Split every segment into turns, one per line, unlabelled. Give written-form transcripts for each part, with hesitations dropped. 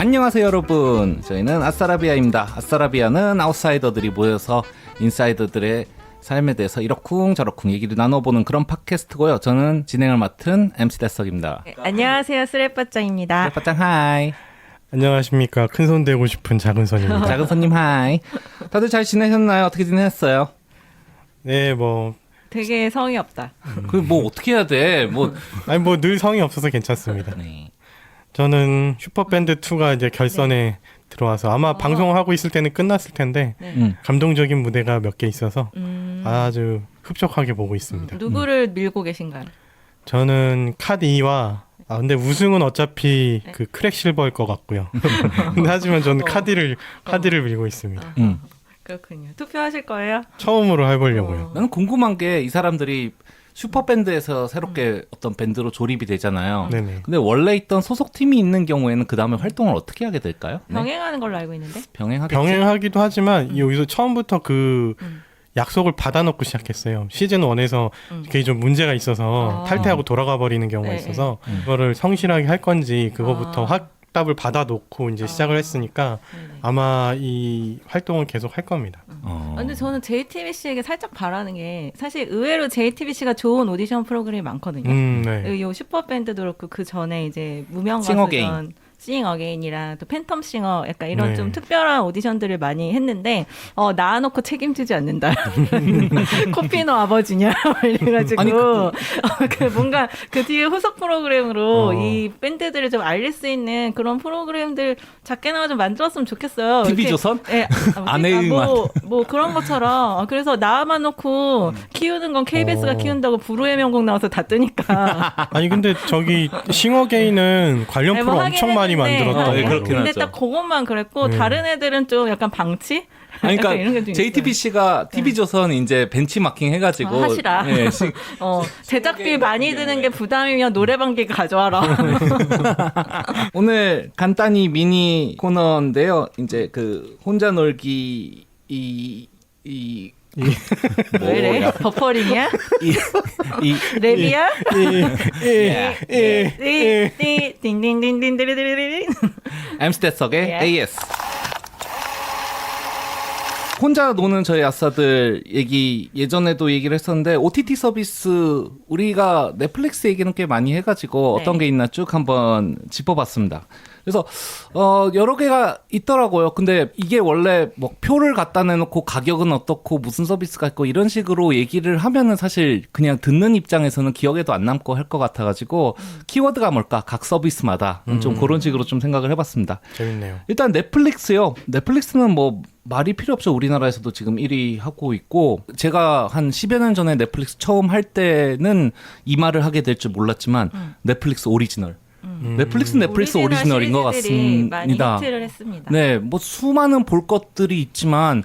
안녕하세요 여러분, 저희는 아싸라비아입니다. 아싸라비아는 아웃사이더들이 모여서 인사이더들의 삶에 대해서 이러쿵저러쿵 얘기를 나눠보는 그런 팟캐스트고요. 저는 진행을 맡은 MC 대석입니다.
네, 안녕하세요, 쓰레빠짱입니다.
빠짱 하이.
안녕하십니까. 큰손 되고 싶은 작은손입니다.
작은 손님 하이. 다들 잘 지내셨나요? 어떻게 지내셨어요?
네, 뭐
되게 성의 없다.
그 뭐 어떻게 해야 돼? 뭐
아니 뭐 늘 성의 없어서 괜찮습니다.
네.
저는 슈퍼밴드 2가 이제 결선에 들어와서 아마 방송을 하고 있을 때는 끝났을 텐데
네.
감동적인 무대가 몇 개 있어서 아주 흡족하게 보고 있습니다.
누구를 밀고 계신가요?
저는 카디와 근데 우승은 어차피 그 크랙 실버일 것 같고요. 근데 하지만 저는 카디를 밀고 있습니다.
그렇군요. 투표하실 거예요?
처음으로 해보려고요.
나는 궁금한 게 이 사람들이 슈퍼밴드에서 새롭게 어떤 밴드로 조립이 되잖아요.
네네.
근데 원래 있던 소속팀이 있는 경우에는 그 다음에 활동을 어떻게 하게 될까요? 네?
병행하는 걸로 알고 있는데.
병행하겠지?
병행하기도 하지만 여기서 처음부터 그 약속을 받아놓고 시작했어요. 시즌 1에서 그게 좀 문제가 있어서 탈퇴하고 돌아가 버리는 경우가
네,
있어서 그거를 성실하게 할 건지 그거부터 확답을 받아놓고 이제 시작을 했으니까 아마 이 활동을 계속 할 겁니다.
근데 저는 JTBC에게 살짝 바라는 게 사실 의외로 JTBC가 좋은 오디션 프로그램이 많거든요.
네.
요 슈퍼밴드도 그렇고 그 전에 이제 무명
싱 어게인.
가수던 싱 어게인이랑 또 팬텀 싱어 약간 이런
네.
좀 특별한 오디션들을 많이 했는데 낳아놓고 책임지지 않는다. 코피노 아버지냐 이래가지고
아니,
그 뭔가 그 뒤에 후속 프로그램으로 이 밴드들을 좀 알릴 수 있는 그런 프로그램들 작게나마 좀 만들었으면 좋겠어요.
TV조선?
예,
아내의만.
뭐 그런 것처럼 그래서 낳아만 놓고 키우는 건 KBS가 키운다고 불후의 명곡 나와서 다 뜨니까.
아니 근데 저기 싱어게인은 관련
네,
프로
뭐
엄청 많이
하긴 했는데,
만들었던
네,
거예요.
그렇긴
근데
하죠.
딱 그것만 그랬고 다른 애들은 좀 약간 방치?
아니,
약간 이런 게
그러니까
좀
JTBC가 TV조선 이제 벤치마킹 해가지고
하시라.
네,
제작비 많이 드는 게 부담이면 노래방기 가져와라.
오늘 간단히 미니 코너인데요. 이제 그 혼자 놀기
왜 이래? 버퍼링이야?
이
랩이야?
예.
띵띵띵띵띵띵띵띵띵.
엠스테석의
예.
AS. 혼자 노는 저희 아싸들 얘기 예전에도 얘기를 했었는데 OTT 서비스 우리가 넷플릭스 얘기는 꽤 많이 해가지고
네.
어떤 게 있나 쭉 한번 짚어봤습니다. 그래서 여러 개가 있더라고요. 근데 이게 원래 뭐 표를 갖다 내놓고 가격은 어떻고 무슨 서비스가 있고 이런 식으로 얘기를 하면은 사실 그냥 듣는 입장에서는 기억에도 안 남고 할 것 같아가지고 키워드가 뭘까 각 서비스마다 좀 그런 식으로 좀 생각을 해봤습니다.
재밌네요.
일단 넷플릭스요. 넷플릭스는 뭐 말이 필요 없죠. 우리나라에서도 지금 1위 하고 있고 제가 한 10여 년 전에 넷플릭스 처음 할 때는 이 말을 하게 될 줄 몰랐지만 넷플릭스 오리지널. 넷플릭스 오리지널인 것
시리즈들이 많이
같습니다.
히트를 했습니다.
네, 뭐 수많은 볼 것들이 있지만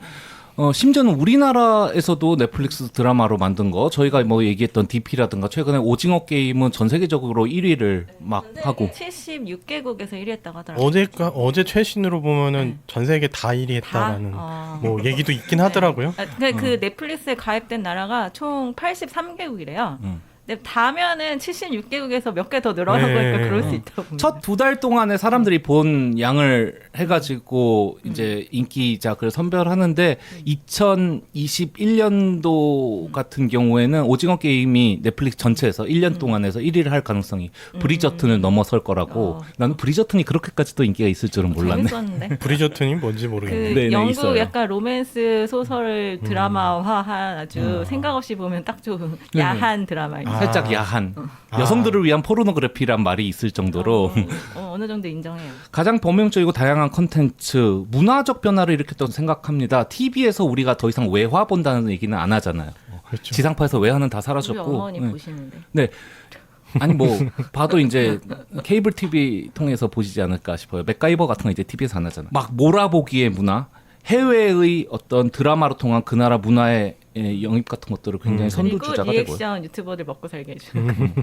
심지어는 우리나라에서도 넷플릭스 드라마로 만든 거 저희가 뭐 얘기했던 DP라든가 최근에 오징어 게임은 전 세계적으로 1위를 막 하고
76개국에서 1위 했다고 하더라고요.
어제 최신으로 보면은 전 세계 다 1위 했다라는 뭐 얘기도 있긴 하더라고요.
그 넷플릭스에 가입된 나라가 총 83개국이래요. 근데 다면은 76개국에서 몇 개 더 늘어나고
네.
하니까 그럴 수 있다고 봅니다.
첫 2달 동안에 사람들이 본 양을 해가지고 이제 인기작을 선별하는데 2021년도 같은 경우에는 오징어 게임이 넷플릭스 전체에서 1년 동안에서 1위를 할 가능성이 브리저튼을 넘어설 거라고 나는 브리저튼이 그렇게까지 또 인기가 있을 줄은 몰랐네.
재밌었는데.
브리저튼이 뭔지
그
모르겠네요.
네,
영국
있어요.
약간 로맨스 소설을 드라마화한 아주 생각 없이 보면 딱 좋은 야한 드라마입니다.
살짝 야한 여성들을 위한 포르노그래피란 말이 있을 정도로
어느 정도 인정해요.
가장 범용적이고 다양한 컨텐츠 문화적 변화를 일으켰다고 생각합니다. TV에서 우리가 더 이상 외화 본다는 얘기는 안 하잖아요.
그렇죠.
지상파에서 외화는 다
우리
사라졌고
어머니
네.
보시는데.
네. 아니 뭐 봐도 이제 케이블 TV 통해서 보시지 않을까 싶어요. 맥가이버 같은 거 이제 TV에서 안 하잖아. 막 몰아보기의 문화, 해외의 어떤 드라마로 통한 그 나라 문화의 영입 같은 것들을 굉장히
그리고
선두주자가 되고요.
리액션 유튜버들 먹고 살게 해주는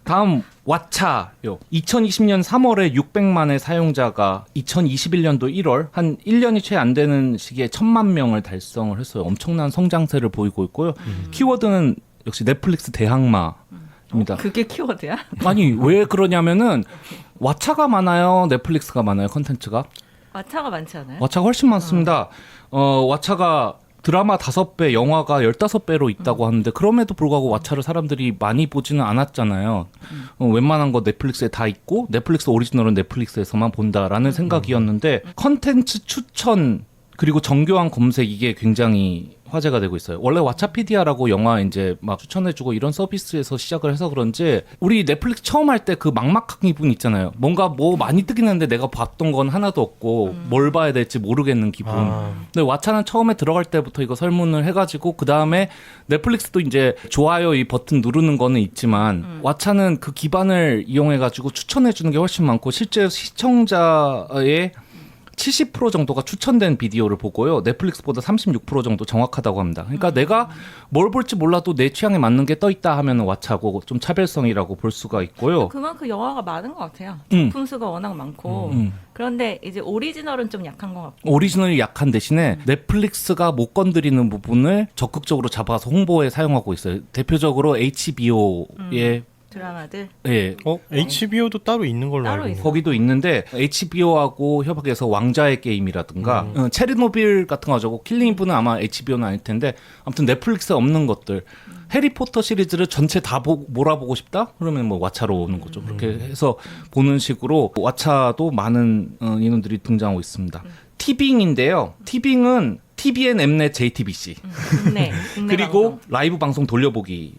다음 왓챠요. 2020년 3월에 600만의 사용자가 2021년도 1월 한 1년이 채 안 되는 시기에 1000만 명을 달성을 했어요. 엄청난 성장세를 보이고 있고요. 키워드는 역시 넷플릭스 대항마입니다.
그게 키워드야?
아니 왜 그러냐면은 왓챠가 많아요? 넷플릭스가 많아요? 컨텐츠가?
왓챠가 많지 않아요?
왓챠가 훨씬 많습니다. 왓챠가 드라마 5배, 영화가 15배로 있다고 하는데 그럼에도 불구하고 왓챠를 사람들이 많이 보지는 않았잖아요. 웬만한 거 넷플릭스에 다 있고 넷플릭스 오리지널은 넷플릭스에서만 본다라는 생각이었는데 컨텐츠 추천 그리고 정교한 검색 이게 굉장히 화제가 되고 있어요. 원래 왓챠피디아라고 영화 이제 막 추천해주고 이런 서비스에서 시작을 해서 그런지 우리 넷플릭스 처음 할 때 그 막막한 기분 있잖아요. 뭔가 뭐 많이 뜨긴 했는데 내가 봤던 건 하나도 없고 뭘 봐야 될지 모르겠는 기분. 근데 왓챠는 처음에 들어갈 때부터 이거 설문을 해가지고 그 다음에 넷플릭스도 이제 좋아요 이 버튼 누르는 거는 있지만 왓챠는 그 기반을 이용해가지고 추천해주는 게 훨씬 많고 실제 시청자의 70% 정도가 추천된 비디오를 보고요. 넷플릭스보다 36% 정도 정확하다고 합니다. 그러니까 내가 뭘 볼지 몰라도 내 취향에 맞는 게 떠 있다 하면 왓챠고 좀 차별성이라고 볼 수가 있고요.
그만큼 영화가 많은 것 같아요. 작품 수가 워낙 많고.
음.
그런데 이제 오리지널은 좀 약한 것 같고.
오리지널이 약한 대신에 넷플릭스가 못 건드리는 부분을 적극적으로 잡아서 홍보에 사용하고 있어요. 대표적으로 HBO의
드라마들.
예,
HBO도 따로 있는 걸로
따로
알고 있는데.
있어요.
거기도 있는데 HBO하고 협업해서 왕자의 게임이라든가 체르노빌 같은 거 가지고 킬링이브는 아마 HBO는 아닐 텐데 아무튼 넷플릭스에 없는 것들 해리포터 시리즈를 전체 다 몰아보고 싶다? 그러면 뭐 왓챠로 오는 거죠. 그렇게 해서 보는 식으로 왓챠도 많은 인원들이 등장하고 있습니다. 티빙인데요. 티빙은 TVN, 엠넷, JTBC
국내
그리고
방송.
라이브 방송 돌려보기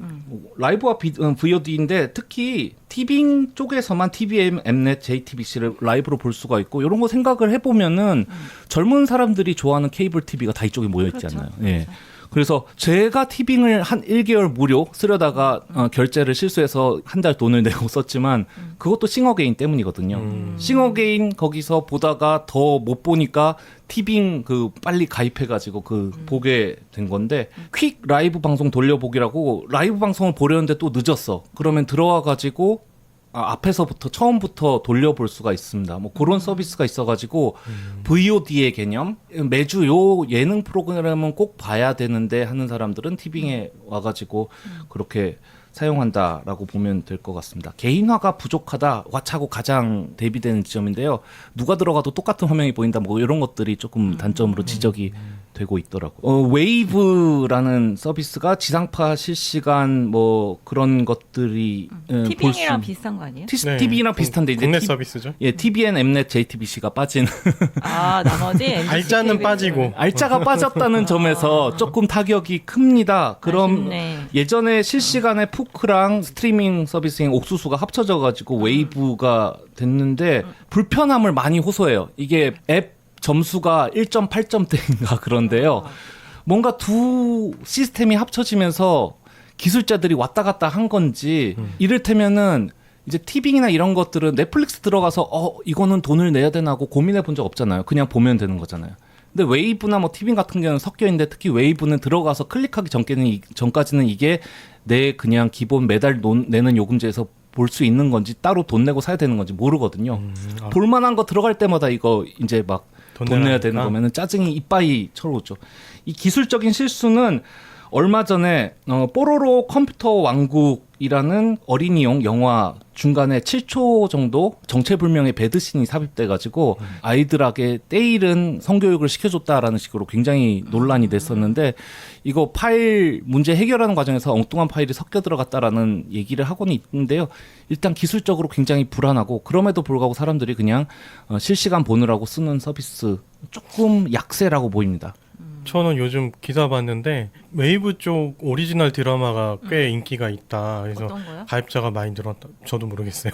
라이브와 VOD인데 특히 티빙 쪽에서만 TVN, 엠넷, JTBC를 라이브로 볼 수가 있고 이런 거 생각을 해보면은 젊은 사람들이 좋아하는 케이블 TV가 다 이쪽에 모여 있지
그렇죠.
않나요? 예. 그래서 제가 티빙을 한 1개월 무료 쓰려다가 결제를 실수해서 한 달 돈을 내고 썼지만 그것도 싱어게인 때문이거든요. 싱어게인 거기서 보다가 더 못 보니까 티빙 그 빨리 가입해가지고 그 보게 된 건데 퀵 라이브 방송 돌려보기라고 라이브 방송을 보려는데 또 늦었어. 그러면 들어와가지고 앞에서부터 처음부터 돌려볼 수가 있습니다. 뭐 그런 서비스가 있어가지고 VOD의 개념 매주 요 예능 프로그램은 꼭 봐야 되는데 하는 사람들은 티빙에 와가지고 그렇게 사용한다라고 보면 될 것 같습니다. 개인화가 부족하다 왓챠하고 가장 대비되는 지점인데요. 누가 들어가도 똑같은 화면이 보인다 뭐 이런 것들이 조금 단점으로 지적이 되고 있더라고요. 웨이브라는 서비스가 지상파 실시간 뭐 그런 것들이
티빙이랑 비슷한 거 아니에요?
TV랑 비슷한데 이제
국내 서비스죠.
예, TVN, 엠넷, JTBC가 빠진
아 나머지 MBC,
알짜는
KBS.
빠지고.
알짜가 빠졌다는 점에서 조금 타격이 큽니다. 그럼
아쉽네.
예전에 실시간에 푸크랑 스트리밍 서비스인 옥수수가 합쳐져 가지고 웨이브가 됐는데 불편함을 많이 호소해요. 이게 앱 점수가 1.8점대인가 그런데요. 뭔가 두 시스템이 합쳐지면서 기술자들이 왔다 갔다 한 건지 이를테면은 이제 티빙이나 이런 것들은 넷플릭스 들어가서 이거는 돈을 내야 되나 하고 고민해 본 적 없잖아요. 그냥 보면 되는 거잖아요. 근데 웨이브나 뭐 티빙 같은 경우는 섞여 있는데 특히 웨이브는 들어가서 클릭하기 전까지는 이게 내 그냥 기본 매달 내는 요금제에서 볼 수 있는 건지 따로 돈 내고 사야 되는 건지 모르거든요. 볼만한 거 들어갈 때마다 이거 이제 막 돈 내야 되는 거면은 짜증이 이빠이 쳐오죠. 이 기술적인 실수는 얼마 전에 뽀로로 컴퓨터 왕국이라는 어린이용 영화 중간에 7초 정도 정체불명의 배드신이 삽입돼가지고 아이들에게 때일은 성교육을 시켜줬다라는 식으로 굉장히 논란이 됐었는데 이거 파일 문제 해결하는 과정에서 엉뚱한 파일이 섞여 들어갔다라는 얘기를 하고는 있는데요. 일단 기술적으로 굉장히 불안하고 그럼에도 불구하고 사람들이 그냥 실시간 보느라고 쓰는 서비스 조금 약세라고 보입니다.
저는 요즘 기사 봤는데 웨이브 쪽 오리지널 드라마가 꽤 인기가 있다. 그래서
어떤 거요?
가입자가 많이 늘었다. 저도 모르겠어요.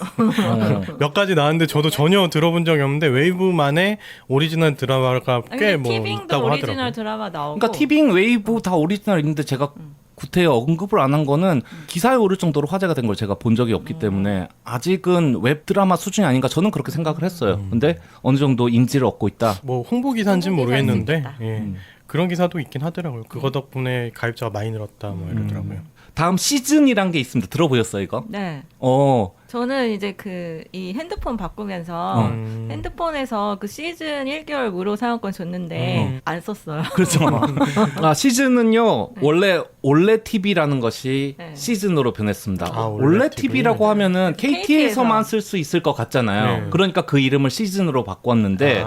몇 가지 나왔는데 저도 전혀 들어본 적이 없는데 웨이브만의 오리지널 드라마가 꽤 뭐
티빙도
있다고
오리지널
하더라고요.
드라마 나오고.
그러니까 티빙, 웨이브 다 오리지널 있는데 제가 구태여 언급을 안 한 거는 기사에 오를 정도로 화제가 된 걸 제가 본 적이 없기 때문에 아직은 웹 드라마 수준이 아닌가 저는 그렇게 생각을 했어요. 근데 어느 정도 인지를 얻고 있다.
뭐 홍보 기사인지는
홍보 기사일 수
모르겠는데
있겠다.
예. 그런 기사도 있긴 하더라고요. 그거 덕분에 가입자가 많이 늘었다 뭐 이러더라고요.
다음 시즌이란 게 있습니다. 들어보셨어요 이거?
네.
어.
저는 이제 이 핸드폰 바꾸면서 핸드폰에서 그 시즌 1개월 무료 사용권 줬는데 안 썼어요.
그렇죠. 시즌은요 원래 올레 TV라는 것이
네.
시즌으로 변했습니다.
아, 올레
올레
TV.
TV라고 하면은 KT에서만 쓸 수 있을 것 같잖아요.
네.
그러니까 그 이름을 시즌으로 바꿨는데.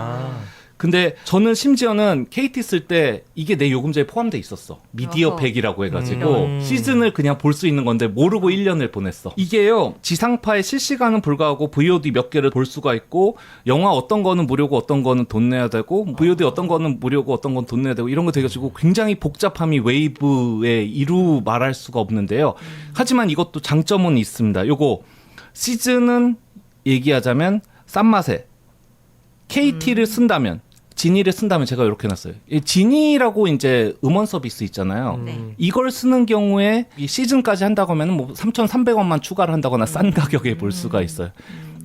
근데 저는 심지어는 KT 쓸 때 이게 내 요금제에 포함돼 있었어. 미디어
어허.
팩이라고 해가지고 시즌을 그냥 볼 수 있는 건데 모르고 1년을 보냈어. 이게요 지상파의 실시간은 불가하고 VOD 몇 개를 볼 수가 있고 영화 어떤 거는 무료고 어떤 거는 돈 내야 되고 VOD 어떤 거는 무료고 어떤 건 돈 내야 되고 이런 거 돼가지고 굉장히 복잡함이 웨이브에 이루 말할 수가 없는데요. 하지만 이것도 장점은 있습니다. 요거 시즌은 얘기하자면 싼 맛에 KT를 쓴다면 지니를 쓴다면 제가 이렇게 해놨어요. 이 지니라고 이제 음원 서비스 있잖아요.
네.
이걸 쓰는 경우에 이 시즌까지 한다고 하면은 뭐 3,300원만 추가를 한다거나 싼 가격에 볼 수가 있어요.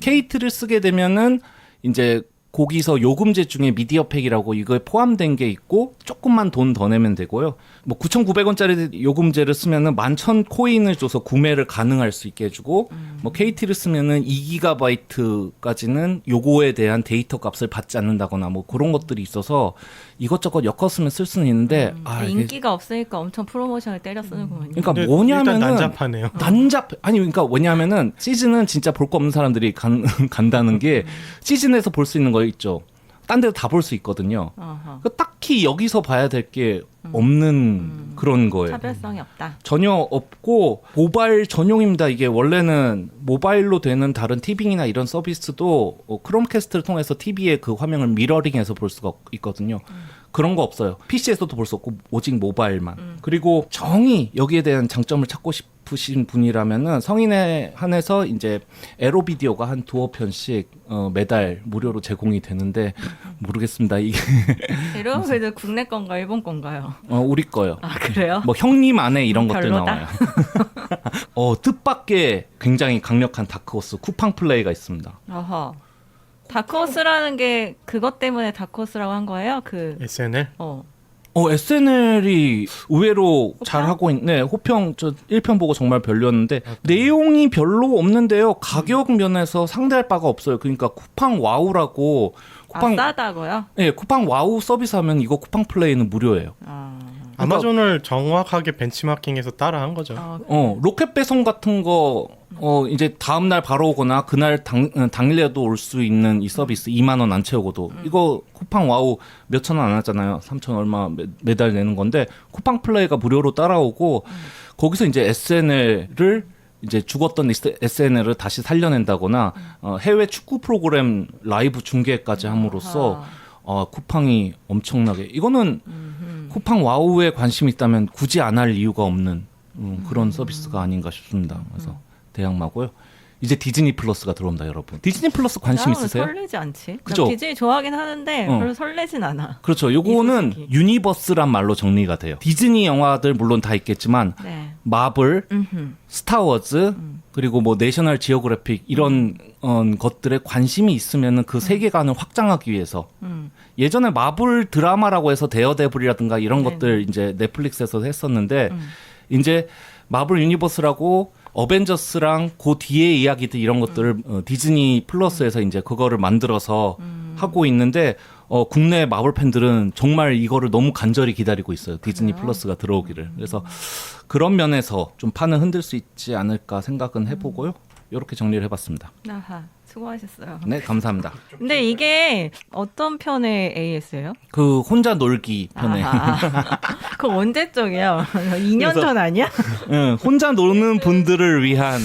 KT를 쓰게 되면은 이제 거기서 요금제 중에 미디어 팩이라고 이거에 포함된 게 있고 조금만 돈 더 내면 되고요. 뭐 9,900원짜리 요금제를 쓰면은 11,000코인을 줘서 구매를 가능할 수 있게 해주고 뭐 KT를 쓰면은 2GB까지는 요거에 대한 데이터 값을 받지 않는다거나 뭐 그런 것들이 있어서 이것저것 엮었으면 쓸 수는 있는데 이게
인기가 없으니까 엄청 프로모션을 때려 쓰는군요.
그러니까
근데
뭐냐면은
일단 난잡하네요.
아니 그러니까 뭐냐면은 시즌은 진짜 볼 거 없는 사람들이 간다는 게 시즌에서 볼 수 있는 거 있죠. 딴 데도 다 볼 수 있거든요.
어허.
그 딱히 여기서 봐야 될 게 없는 그런 거예요.
차별성이 없다.
전혀 없고 모바일 전용입니다. 이게 원래는 모바일로 되는 다른 티빙이나 이런 서비스도 크롬캐스트를 통해서 TV에 그 화면을 미러링해서 볼 수가 있거든요. 그런 거 없어요. PC에서도 볼 수 없고 오직 모바일만. 그리고 정의 여기에 대한 장점을 찾고 싶으신 분이라면은 성인에 한해서 이제 에로 비디오가 한 두어 편씩 매달 무료로 제공이 되는데 모르겠습니다. 이게
여러분 그래도 국내 건가 일본 건가요?
우리 거요.
아 그래요?
뭐 형님 안에 이런 것들
별로다.
나와요. 뜻밖의 굉장히 강력한 다크호스 쿠팡 플레이가 있습니다.
어허. 다크호스라는 게 그것 때문에 다크호스라고 한 거예요?
SNL?
SNL이 의외로 잘 하고 있네. 호평 저 1편 보고 정말 별로였는데 내용이 별로 없는데요. 가격 면에서 상대할 바가 없어요. 그러니까 쿠팡 와우라고
싸다고요?
네, 쿠팡 와우 서비스 하면 이거 쿠팡 플레이는 무료예요.
아마존을 정확하게 벤치마킹해서 따라한 거죠.
로켓 배송 같은 거 이제 다음 날 바로 오거나 그날 당일에도 올 수 있는 이 서비스 2만 원 안 채우고도 이거 쿠팡 와우 몇천 원 안 하잖아요. 3천 얼마 매달 내는 건데 쿠팡 플레이가 무료로 따라오고 거기서 이제 SNL을 이제 죽었던 SNL을 다시 살려낸다거나 해외 축구 프로그램 라이브 중계까지 함으로써 쿠팡이 엄청나게 이거는 쿠팡 와우에 관심이 있다면 굳이 안 할 이유가 없는 그런 서비스가 아닌가 싶습니다. 그래서 대항마고요. 이제 디즈니 플러스가 들어옵니다, 여러분. 디즈니 플러스 관심 있으세요?
설레지 않지.
그죠?
나 디즈니 좋아하긴 하는데 별로 설레진 않아.
그렇죠. 요거는
소식이.
유니버스란 말로 정리가 돼요. 디즈니 영화들 물론 다 있겠지만
네.
마블, 스타워즈 그리고 뭐 내셔널 지오그래픽 이런 것들에 관심이 있으면은 그 세계관을 확장하기 위해서 예전에 마블 드라마라고 해서 데어데블이라든가 이런 것들 이제 넷플릭스에서 했었는데 이제 마블 유니버스라고 어벤져스랑 그 뒤에 이야기들 이런 것들을 디즈니 플러스에서 이제 그거를 만들어서 하고 있는데 국내 마블 팬들은 정말 이거를 너무 간절히 기다리고 있어요. 디즈니 플러스가 들어오기를. 그래서 그런 면에서 좀 판을 흔들 수 있지 않을까 생각은 해보고요. 이렇게 정리를 해봤습니다.
아하, 수고하셨어요.
네, 감사합니다.
근데 이게 어떤 편의 AS예요?
그 혼자 놀기 편에
그거 언제적이야? 2년 전 아니야?
응, 혼자 노는 분들을 위한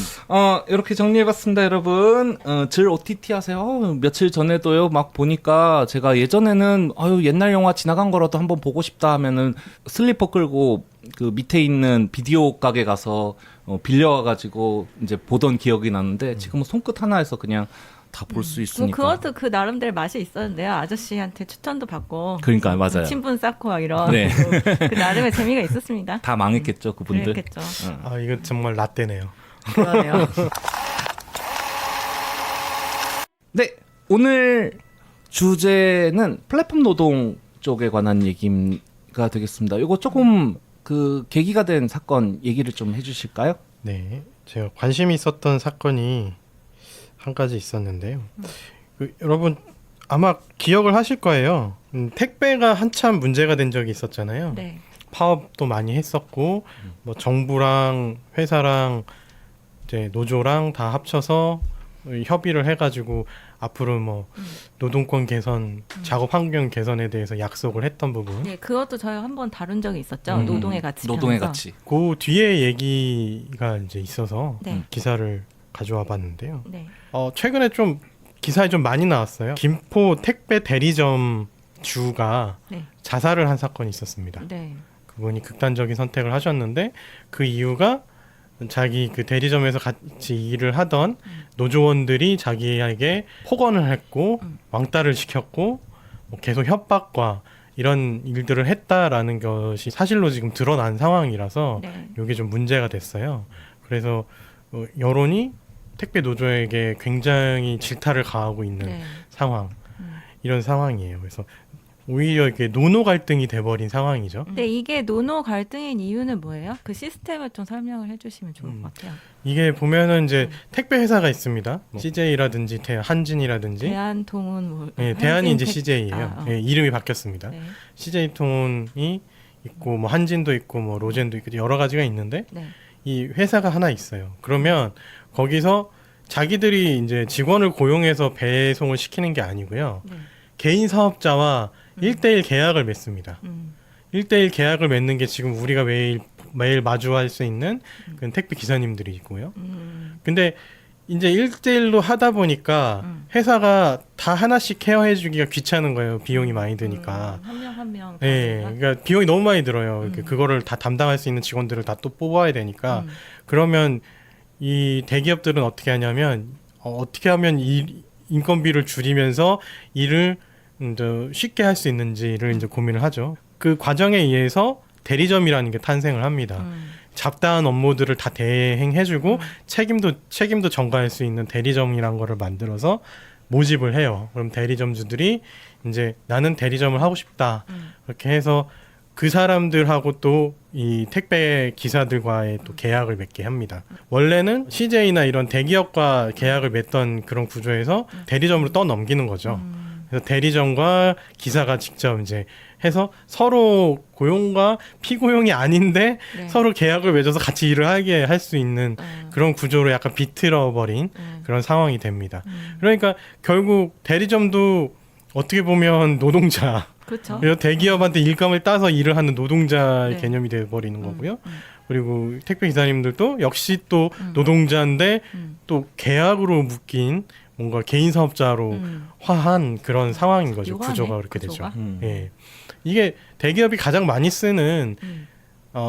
이렇게 정리해봤습니다, 여러분. 질 OTT 하세요. 며칠 전에도요, 막 보니까 제가 예전에는 옛날 영화 지나간 거라도 한번 보고 싶다 하면은 슬리퍼 끌고 그 밑에 있는 비디오 가게 가서 빌려와가지고 이제 보던 기억이 나는데 지금은 손끝 하나에서 그냥 다 볼 수 있으니까.
그것도 그 나름대로 맛이 있었는데요. 아저씨한테 추천도 받고.
그러니까 맞아요.
친분 쌓고 막 이런.
네.
그 나름의 재미가 있었습니다.
다 망했겠죠, 그분들.
그랬겠죠.
이거 정말 라떼네요.
그러네요.
네, 오늘 주제는 플랫폼 노동 쪽에 관한 얘기가 마무리가 되겠습니다. 이거 조금 그 계기가 된 사건 얘기를 좀 해주실까요?
네, 제가 관심이 있었던 사건이 한 가지 있었는데요. 여러분 아마 기억을 하실 거예요. 택배가 한참 문제가 된 적이 있었잖아요.
네.
파업도 많이 했었고 뭐 정부랑 회사랑 이제 노조랑 다 합쳐서 협의를 해가지고 앞으로 뭐 노동권 개선, 작업 환경 개선에 대해서 약속을 했던 부분.
네, 그것도 저희가 한번 다룬 적이 있었죠. 노동의 가치.
노동의
편에서.
가치.
그 뒤에 얘기가 이제 있어서
네.
기사를 가져와 봤는데요.
네.
최근에 좀 기사에 좀 많이 나왔어요. 김포 택배 대리점 주가
네.
자살을 한 사건이 있었습니다.
네.
그분이 극단적인 선택을 하셨는데 그 이유가 자기 그 대리점에서 같이 일을 하던 노조원들이 자기에게 폭언을 했고 왕따를 시켰고 뭐 계속 협박과 이런 일들을 했다라는 것이 사실로 지금 드러난 상황이라서
네.
이게 좀 문제가 됐어요. 그래서 여론이 택배 노조에게 굉장히 질타를 가하고 있는
네.
상황, 이런 상황이에요. 그래서 오히려 이게 노노 갈등이 돼버린 상황이죠.
근데 이게 노노 갈등인 이유는 뭐예요? 그 시스템을 좀 설명을 해주시면 좋을 것 같아요.
이게 보면은 이제 택배 회사가 있습니다. 뭐 CJ라든지 한진이라든지.
대한통운 뭐
네, 대한이 이제
한진택-
CJ예요. 네, 이름이 바뀌었습니다.
네.
CJ통운이 있고 뭐 한진도 있고 뭐 로젠도 있고 여러 가지가 있는데
네.
이 회사가 하나 있어요. 그러면 거기서 자기들이 이제 직원을 고용해서 배송을 시키는 게 아니고요.
네.
개인 사업자와 1대1 계약을 맺습니다. 1대1 계약을 맺는 게 지금 우리가 매일 마주할 수 있는 그 택배 기사님들이고요. 근데 이제 1대1로 하다 보니까 회사가 다 하나씩 케어해주기가 귀찮은 거예요. 비용이 많이 드니까.
한 명 한 명.
네, 그러니까 비용이 너무 많이 들어요. 이렇게 그거를 다 담당할 수 있는 직원들을 다 또 뽑아야 되니까. 그러면 이 대기업들은 어떻게 하냐면 어떻게 하면 이 인건비를 줄이면서 일을 이제 쉽게 할 수 있는지를 이제 고민을 하죠. 그 과정에 의해서 대리점이라는 게 탄생을 합니다. 잡다한 업무들을 다 대행해주고 책임도 전가할 수 있는 대리점이란 거를 만들어서 모집을 해요. 그럼 대리점주들이 이제 나는 대리점을 하고 싶다. 그렇게 해서 그 사람들하고 또 이 택배 기사들과의 또 계약을 맺게 합니다. 원래는 CJ나 이런 대기업과 계약을 맺던 그런 구조에서 대리점으로 떠넘기는 거죠. 그래서 대리점과 기사가 직접 이제 해서 서로 고용과 피고용이 아닌데
네.
서로 계약을 맺어서 같이 일을 하게 할 수 있는 그런 구조로 약간 비틀어버린 그런 상황이 됩니다. 그러니까 결국 대리점도 어떻게 보면 노동자,
그렇죠.
그래서 대기업한테 일감을 따서 일을 하는 노동자
네.
개념이 돼버리는 거고요. 그리고 택배 기사님들도 역시 또 노동자인데 또 계약으로 묶인 뭔가 개인 사업자로 화한 그런 상황인 거죠.
묘하네,
구조가 그렇게
구조가.
되죠. 예. 이게 대기업이 가장 많이 쓰는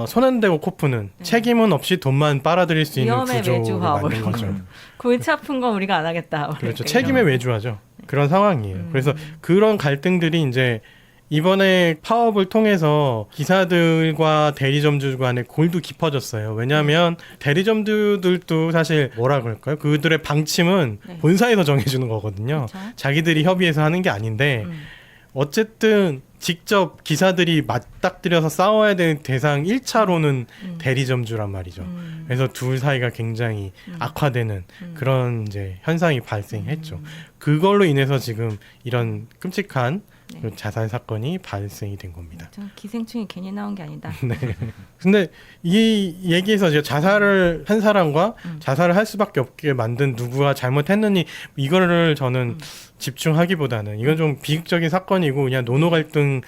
손 안 대고 코 푸는 책임은 없이 돈만 빨아들일 수 있는
위험의
구조를
외주화 뭐
만든
이런
거죠.
골치 아픈 건 우리가 안 하겠다.
그렇죠.
이렇게
책임의
이런.
외주화죠. 그런 상황이에요. 그래서 그런 갈등들이 이제 이번에 파업을 통해서 기사들과 대리점주 간의 골도 깊어졌어요. 왜냐하면 대리점주들도 사실 뭐라 그럴까요? 그들의 방침은
네.
본사에서 정해주는 거거든요.
그렇죠.
자기들이 협의해서 하는 게 아닌데 어쨌든 직접 기사들이 맞닥뜨려서 싸워야 되는 대상 1차로는 대리점주란 말이죠. 그래서 둘 사이가 굉장히 악화되는 그런 이제 현상이 발생했죠. 그걸로 인해서 지금 이런 끔찍한
네.
그 자살 사건이 발생이 된 겁니다.
저 기생충이 괜히 나온 게 아니다.
근데 이 얘기에서 이제 자살을 한 사람과 자살을 할 수밖에 없게 만든 누구가 잘못했느니 이거를 저는 집중하기보다는 이건 좀 비극적인 사건이고 그냥 노노 갈등이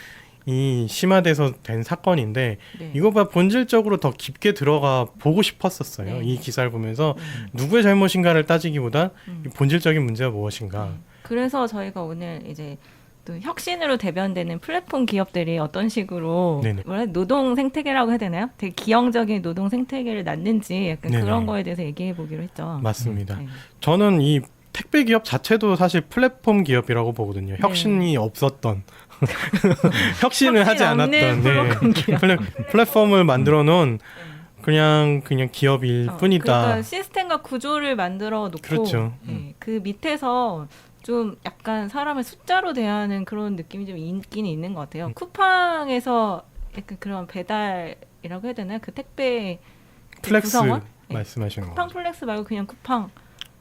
심화돼서 된 사건인데
네.
이거보다 본질적으로 더 깊게 들어가 보고 싶었었어요.
네.
이 기사를 보면서 누구의 잘못인가를 따지기보다 이 본질적인 문제가 무엇인가.
네. 그래서 저희가 오늘 이제 또 혁신으로 대변되는 플랫폼 기업들이 어떤 식으로
네네.
뭐라 노동 생태계라고 해야 되나요? 되게 기형적인 노동 생태계를 낳는지 약간
네네.
그런 거에 대해서 얘기해 보기로 했죠.
맞습니다.
네.
저는 이 택배 기업 자체도 사실 플랫폼 기업이라고 보거든요. 혁신이 없었던 혁신을 하지
혁신 없는
않았던
플랫폼 기업.
플랫폼을 만들어 놓은 그냥 기업일 뿐이다.
그러니까 시스템과 구조를 만들어 놓고
그렇죠.
네, 그 밑에서 좀 약간 사람을 숫자로 대하는 그런 느낌이 좀 있긴 있는 것 같아요. 쿠팡에서 약간 그런 배달이라고 해야 되나요? 그 택배 그
플렉스
구성원? 네.
말씀하시는 거.
쿠팡 플렉스 말고 그냥 쿠팡.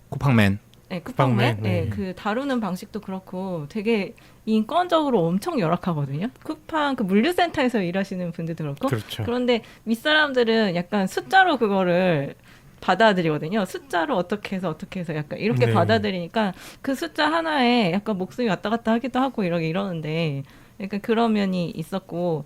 쿠팡맨.
네, 쿠팡맨.
쿠팡맨,
네,
네.
그 다루는 방식도 그렇고 되게 인권적으로 엄청 열악하거든요. 쿠팡 그 물류센터에서 일하시는 분들도 그렇고.
그렇죠.
그런데 윗사람들은 약간 숫자로 그거를 받아들이거든요. 숫자로 어떻게 해서 약간 이렇게
네.
받아들이니까 그 숫자 하나에 약간 목숨이 왔다 갔다 하기도 하고 이러는데 약간 그런 면이 있었고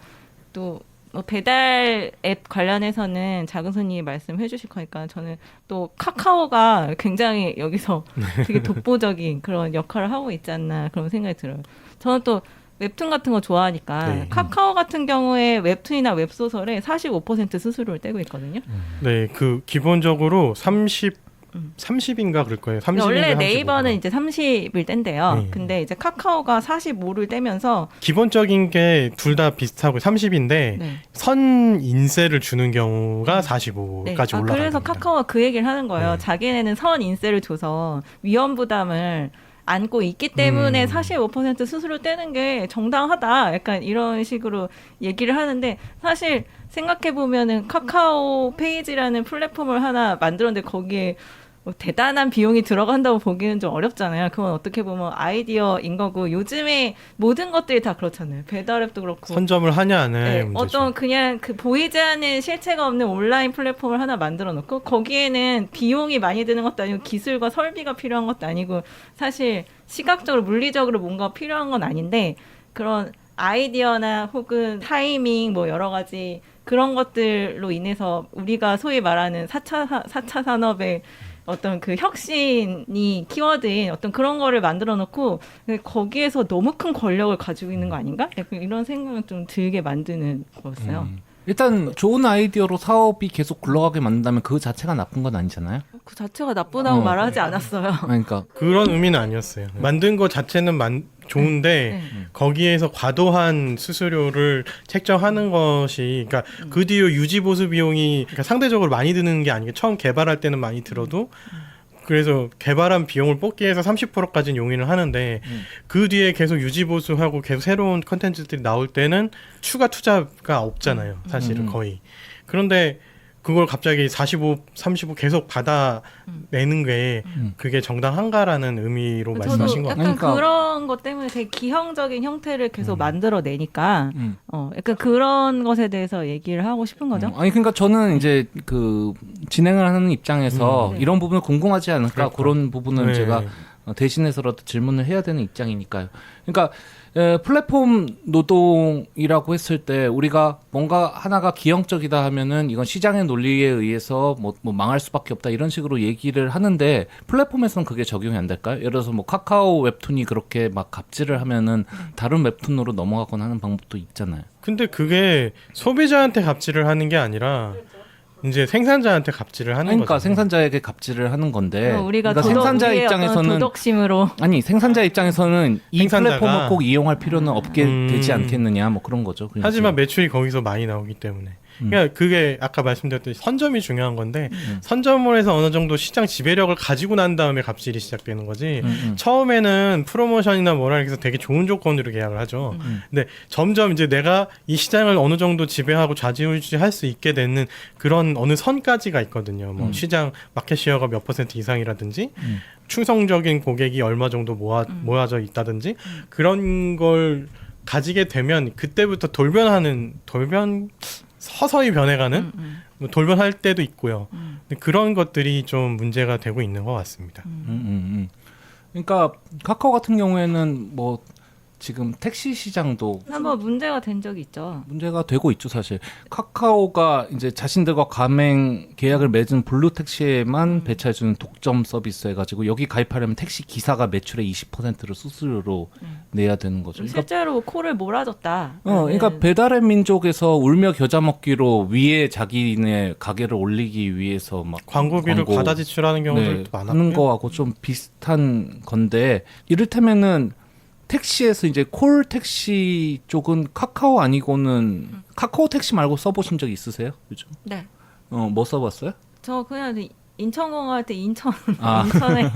또 뭐 배달 앱 관련해서는 작은 손님이 말씀해 주실 거니까 저는 또 카카오가 굉장히 여기서 되게 독보적인 그런 역할을 하고 있지 않나 그런 생각이 들어요. 저는 또 웹툰 같은 거 좋아하니까
네.
카카오 같은 경우에 웹툰이나 웹소설에 45% 수수료를 떼고 있거든요.
네, 그 기본적으로 30인가 그럴 거예요. 30인가
원래 네이버는 이제 30을 뗀대요.
네.
근데 이제 카카오가 45를 떼면서
기본적인 게 둘 다 비슷하고 30인데
네.
선 인세를 주는 경우가 45까지 올라가요.
그래서 카카오가 그 얘기를 하는 거예요.
네.
자기네는 선 인세를 줘서 위험 부담을 안고 있기 때문에 45% 수수료 떼는 게 정당하다. 약간 이런 식으로 얘기를 하는데 사실 생각해 보면은 카카오 페이지라는 플랫폼을 하나 만들었는데 거기에 뭐 대단한 비용이 들어간다고 보기는 좀 어렵잖아요. 그건 어떻게 보면 아이디어인 거고 요즘에 모든 것들이 다 그렇잖아요. 배달앱도 그렇고
선점을 하냐 안 하냐의
네,
문제죠.
어떤 그냥 그 보이지 않는 실체가 없는 온라인 플랫폼을 하나 만들어 놓고 거기에는 비용이 많이 드는 것도 아니고 기술과 설비가 필요한 것도 아니고 사실 시각적으로 물리적으로 뭔가 필요한 건 아닌데 그런 아이디어나 혹은 타이밍 뭐 여러 가지 그런 것들로 인해서 우리가 소위 말하는 4차 산업의 어떤 그 혁신이 키워드인 어떤 그런 거를 만들어 놓고 거기에서 너무 큰 권력을 가지고 있는 거 아닌가? 약간 이런 생각을 좀 들게 만드는 거였어요.
일단 좋은 아이디어로 사업이 계속 굴러가게 만든다면 그 자체가 나쁜 건 아니잖아요.
그 자체가 나쁘다고 말하지 않았어요.
그러니까
그런 의미는 아니었어요. 만든 거 자체는 좋은데
네.
거기에서 과도한 수수료를 책정하는 것이 그러니까 그 뒤로 유지 보수 비용이 그러니까 상대적으로 많이 드는 게 아니고 처음 개발할 때는 많이 들어도 그래서 개발한 비용을 뽑기 위해서 30%까지는 용인을 하는데 그 뒤에 계속 유지 보수하고 계속 새로운 컨텐츠들이 나올 때는 추가 투자가 없잖아요. 사실은 거의. 그런데 그걸 갑자기 45, 35 계속 받아내는 게 그게 정당한가라는 의미로 말씀하신 것
약간
같아요.
그러니까.
그런 것 때문에 되게 기형적인 형태를 계속 만들어내니까
음.
약간 그런 것에 대해서 얘기를 하고 싶은 거죠.
아니 그러니까 저는 이제 그 진행을 하는 입장에서
네.
이런 부분을 궁금하지 않을까
그러니까.
그런 부분을
네.
제가 대신해서라도 질문을 해야 되는 입장이니까요. 그러니까 플랫폼 노동이라고 했을 때 우리가 뭔가 하나가 기형적이다 하면은 이건 시장의 논리에 의해서 뭐 망할 수밖에 없다 이런 식으로 얘기를 하는데 플랫폼에서는 그게 적용이 안 될까요? 예를 들어서 뭐 카카오 웹툰이 그렇게 막 갑질을 하면은 다른 웹툰으로 넘어가거나 하는 방법도 있잖아요.
근데 그게 소비자한테 갑질을 하는 게 아니라 이제 생산자한테 갑질을 하는
그러니까
거죠.
생산자에게 갑질을 하는 건데
우리가
그러니까 생산자
우리의 어떤
입장에서는
도덕심으로
아니 생산자 입장에서는 이
생산자가.
플랫폼을 꼭 이용할 필요는 없게 되지 않겠느냐 뭐 그런 거죠. 그냥
하지만 매출이 거기서 많이 나오기 때문에. 그러니까 그게 아까 말씀드렸듯이 선점이 중요한 건데 선점을 해서 어느 정도 시장 지배력을 가지고 난 다음에 갑질이 시작되는 거지. 처음에는 프로모션이나 뭐라 해서 되게 좋은 조건으로 계약을 하죠. 근데 점점 이제 내가 이 시장을 어느 정도 지배하고 좌지우지할 수 있게 되는 그런 어느 선까지가 있거든요. 뭐 시장 마켓 시어가 몇 % 이상이라든지 충성적인 고객이 얼마 정도 모아져 있다든지 그런 걸 가지게 되면 그때부터 서서히 변해가는 뭐 돌변할 때도 있고요. 근데 그런 것들이 좀 문제가 되고 있는 것 같습니다.
그러니까 카카오 같은 경우에는 뭐 지금 택시 시장도
한번 문제가 된 적이 있죠.
문제가 되고 있죠, 사실. 카카오가 이제 자신들과 가맹 계약을 맺은 블루 택시에만 배차해주는 독점 서비스 해가지고 여기 가입하려면 택시 기사가 매출의 20%를 수수료로 내야 되는 거죠. 그러니까,
실제로 코를 몰아줬다.
그러니까 배달의 민족에서 울며 겨자 먹기로 위에 자기네 가게를 올리기 위해서 막
광고비를
광고,
과다 지출하는 경우들도 많았고요.
하는 거하고 좀 비슷한 건데 이를테면은 택시에서 이제 콜 택시 쪽은 카카오 아니고는 카카오 택시 말고 써보신 적 있으세요? 요즘?
네.
뭐 써봤어요?
저 그냥 인천공항 갈 때 인천에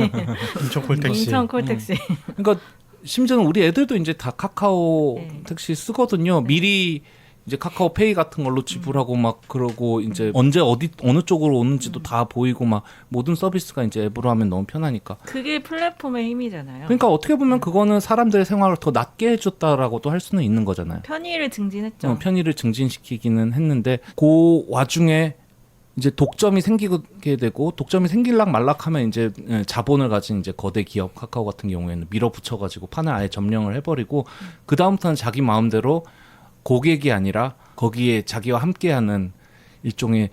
인천 콜택시.
인천 콜택시.
그러니까 심지어는 우리 애들도 이제 다 카카오
네.
택시 쓰거든요. 미리 이제 카카오페이 같은 걸로 지불하고 막 그러고 이제 언제 어느 쪽으로 오는지도 다 보이고 막 모든 서비스가 이제 앱으로 하면 너무 편하니까.
그게 플랫폼의 힘이잖아요.
그러니까 어떻게 보면 그거는 사람들의 생활을 더 낫게 해줬다라고도 할 수는 있는 거잖아요.
편의를 증진했죠.
편의를 증진시키기는 했는데 그 와중에 이제 독점이 생기게 되고 독점이 생길락 말락하면 이제 자본을 가진 이제 거대 기업 카카오 같은 경우에는 밀어붙여가지고 판을 아예 점령을 해버리고 그 다음부터는 자기 마음대로 고객이 아니라 거기에 자기와 함께하는 일종의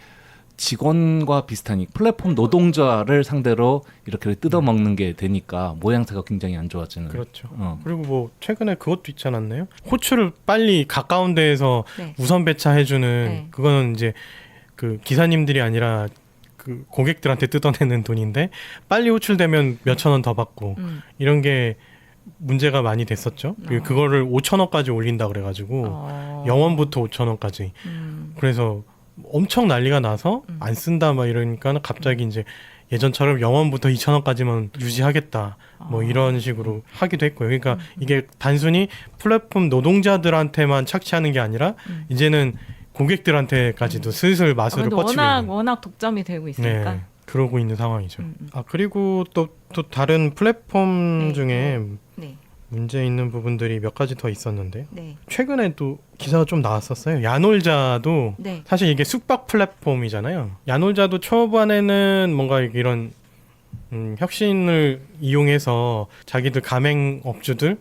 직원과 비슷한 이 플랫폼 노동자를 상대로 이렇게 뜯어먹는 게 되니까 모양새가 굉장히 안 좋아지는.
그렇죠. 그리고 뭐 최근에 그것도 있지 않았나요? 호출을 빨리 가까운 데에서
네.
우선 배차해주는
네.
그거는 이제 그 기사님들이 아니라 그 고객들한테 뜯어내는 돈인데 빨리 호출되면 몇천 원 더 받고 이런 게 문제가 많이 됐었죠. 그거를 5,000원까지 올린다 그래가지고 0원부터 5,000원까지. 그래서 엄청 난리가 나서 안 쓴다 막 이러니까 갑자기 이제 예전처럼 0원부터 2,000원까지만 유지하겠다 뭐 이런 식으로 하기도 했고요. 그러니까 이게 단순히 플랫폼 노동자들한테만 착취하는 게 아니라 이제는 고객들한테까지도 슬슬 마술을 뻗치고 있는.
워낙 독점이 되고 있으니까.
네, 그러고 있는 상황이죠. 그리고 또 다른 플랫폼
네.
중에
네.
문제 있는 부분들이 몇 가지 더 있었는데
네.
최근에 또 기사가 좀 나왔었어요. 야놀자도
네.
사실 이게 숙박 플랫폼이잖아요. 야놀자도 초반에는 뭔가 이런 혁신을 이용해서 자기들 가맹업주들의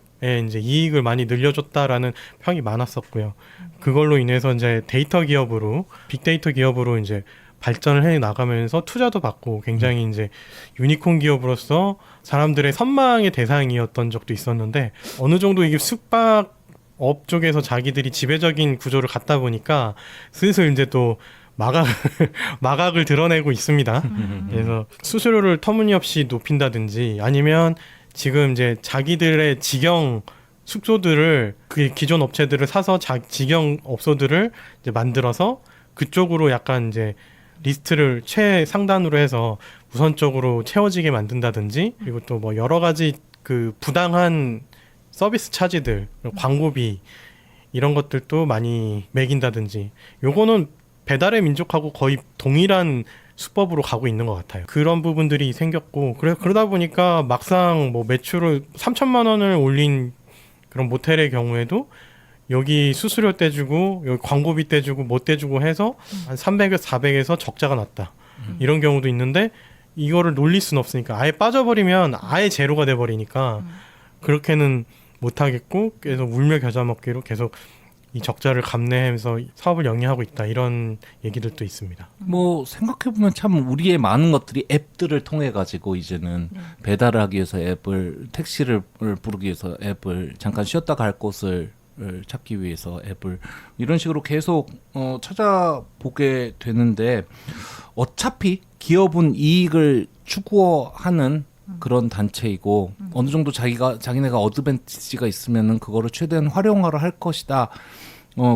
이제 이익을 많이 늘려줬다라는 평이 많았었고요. 그걸로 인해서 이제 데이터 기업으로 빅데이터 기업으로 이제 발전을 해 나가면서 투자도 받고 굉장히 이제 유니콘 기업으로서 사람들의 선망의 대상이었던 적도 있었는데 어느 정도 이게 숙박업 쪽에서 자기들이 지배적인 구조를 갖다 보니까 슬슬 이제 또 마각을 드러내고 있습니다. 그래서 수수료를 터무니없이 높인다든지 아니면 지금 이제 자기들의 직영 숙소들을 그 기존 업체들을 사서 직영 업소들을 이제 만들어서 그쪽으로 약간 이제 리스트를 최상단으로 해서 우선적으로 채워지게 만든다든지 그리고 또 뭐 여러 가지 그 부당한 서비스 차지들, 광고비 이런 것들도 많이 매긴다든지 요거는 배달의 민족하고 거의 동일한 수법으로 가고 있는 것 같아요. 그런 부분들이 생겼고 그러다 보니까 막상 뭐 매출을 3천만 원을 올린 그런 모텔의 경우에도 여기 수수료 떼주고 여기 광고비 떼주고 못 떼주고 해서 한 300에서 400에서 적자가 났다. 이런 경우도 있는데 이거를 놀릴 수는 없으니까 아예 빠져버리면 아예 제로가 돼버리니까 그렇게는 못하겠고 계속 울며 겨자 먹기로 계속 이 적자를 감내하면서 사업을 영위하고 있다 이런 얘기들도 있습니다.
뭐 생각해보면 참 우리의 많은 것들이 앱들을 통해 가지고 이제는 배달을 하기 위해서 앱을 택시를 부르기 위해서 앱을 잠깐 쉬었다 갈 곳을 찾기 위해서 앱을 이런 식으로 계속 찾아보게 되는데 어차피 기업은 이익을 추구하는 그런 단체이고 어느 정도 자기네가 어드밴티지가 있으면은 그거를 최대한 활용하려 할 것이다.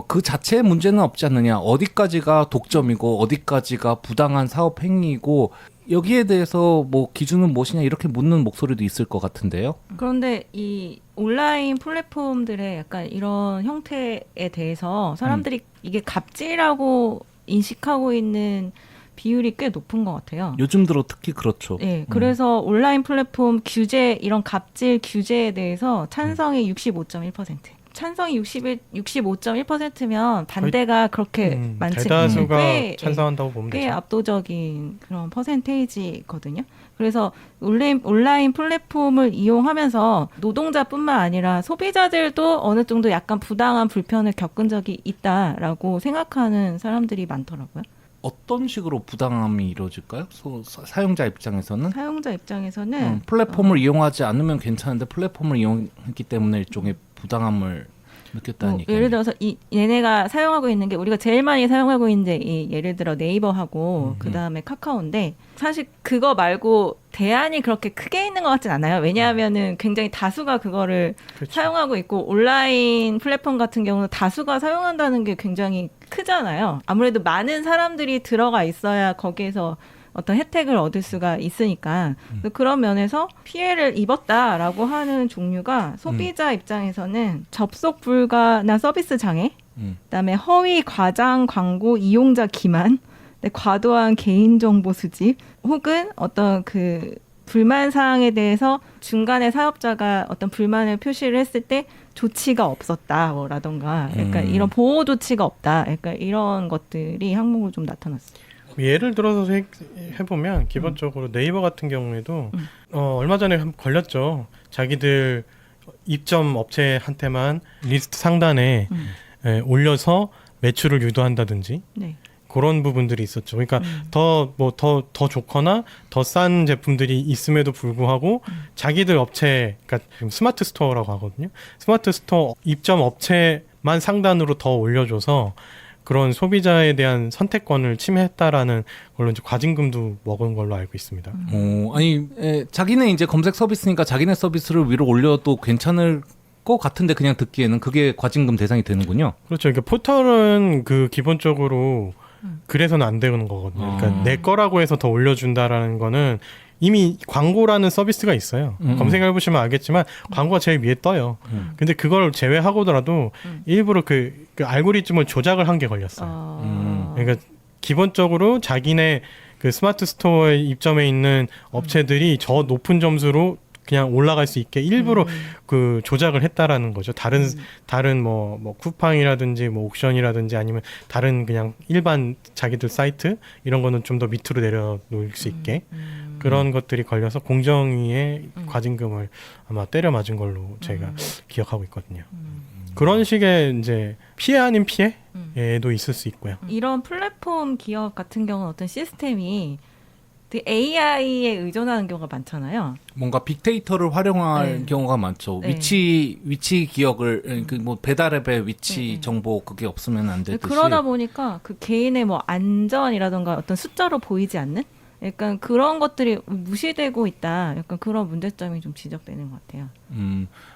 그 자체의 문제는 없지 않느냐. 어디까지가 독점이고 어디까지가 부당한 사업 행위이고 여기에 대해서 뭐 기준은 무엇이냐 이렇게 묻는 목소리도 있을 것 같은데요.
그런데 이 온라인 플랫폼들의 약간 이런 형태에 대해서 사람들이 이게 갑질이라고 인식하고 있는 비율이 꽤 높은 것 같아요.
요즘 들어 특히 그렇죠.
네, 그래서 온라인 플랫폼 규제, 이런 갑질 규제에 대해서 찬성이 65.1%. 찬성이 65.1%면 반대가 그렇게 많지
대다수가
꽤,
찬성한다고 보면
꽤
되죠.
압도적인 그런 퍼센테이지거든요. 그래서 온라인 플랫폼을 이용하면서 노동자뿐만 아니라 소비자들도 어느 정도 약간 부당한 불편을 겪은 적이 있다라고 생각하는 사람들이 많더라고요.
어떤 식으로 부당함이 이루어질까요? 사용자 입장에서는?
사용자 입장에서는
플랫폼을 이용하지 않으면 괜찮은데 플랫폼을 이용했기 때문에 일종의 부당함을 느꼈다는 얘기예요.
예를 들어서 얘네가 사용하고 있는 게 우리가 제일 많이 사용하고 있는 게 예를 들어 네이버하고 그다음에 카카오인데 사실 그거 말고 대안이 그렇게 크게 있는 것 같진 않아요. 왜냐하면은 굉장히 다수가 그거를
그렇죠.
사용하고 있고 온라인 플랫폼 같은 경우는 다수가 사용한다는 게 굉장히 크잖아요. 아무래도 많은 사람들이 들어가 있어야 거기에서 어떤 혜택을 얻을 수가 있으니까 그런 면에서 피해를 입었다라고 하는 종류가 소비자 입장에서는 접속 불가나 서비스 장애, 그다음에 허위 과장 광고 이용자 기만, 과도한 개인정보 수집, 혹은 어떤 그 불만 사항에 대해서 중간에 사업자가 어떤 불만을 표시를 했을 때 조치가 없었다라던가 약간 이런 보호 조치가 없다, 약간 이런 것들이 항목으로 좀 나타났어요.
예를 들어서 해보면 기본적으로 네이버 같은 경우에도 얼마 전에 걸렸죠. 자기들 입점 업체한테만 리스트 상단에 올려서 매출을 유도한다든지
네.
그런 부분들이 있었죠. 그러니까 더 좋거나 더 싼 제품들이 있음에도 불구하고 자기들 업체, 그러니까 지금 스마트 스토어라고 하거든요. 스마트 스토어 입점 업체만 상단으로 더 올려줘서 그런 소비자에 대한 선택권을 침해했다라는 걸로 이제 과징금도 먹은 걸로 알고 있습니다.
아니 자기네 이제 검색 서비스니까 자기네 서비스를 위로 올려도 괜찮을 것 같은데 그냥 듣기에는 그게 과징금 대상이 되는군요.
그렇죠. 그러니까 포털은 그 기본적으로 그래서는 안 되는 거거든요. 그러니까 내 거라고 해서 더 올려준다라는 거는 이미 광고라는 서비스가 있어요. 검색해보시면 알겠지만 광고가 제일 위에 떠요. 근데 그걸 제외하고더라도 일부러 그 알고리즘을 조작을 한 게 걸렸어요. 그러니까 기본적으로 자기네 그 스마트 스토어에 입점해 있는 업체들이 저 높은 점수로 그냥 올라갈 수 있게 일부러 그 조작을 했다라는 거죠. 다른 뭐 쿠팡이라든지 뭐 옥션이라든지 아니면 다른 그냥 일반 자기들 사이트 이런 거는 좀 더 밑으로 내려놓을 수 있게 그런 것들이 걸려서 공정위에 과징금을 아마 때려 맞은 걸로 제가 기억하고 있거든요. 그런 식의 이제 피해 아닌 피해도 있을 수 있고요.
이런 플랫폼 기업 같은 경우는 어떤 시스템이 AI에 의존하는 경우가 많잖아요.
뭔가 빅데이터를 활용할 경우가 많죠.
네.
위치 기억을 그 뭐 배달앱의 위치 정보 그게 없으면 안 되듯이.
그러다 보니까 그 개인의 뭐 안전이라던가 어떤 숫자로 보이지 않는 약간 그런 것들이 무시되고 있다. 약간 그런 문제점이 좀 지적되는 것 같아요.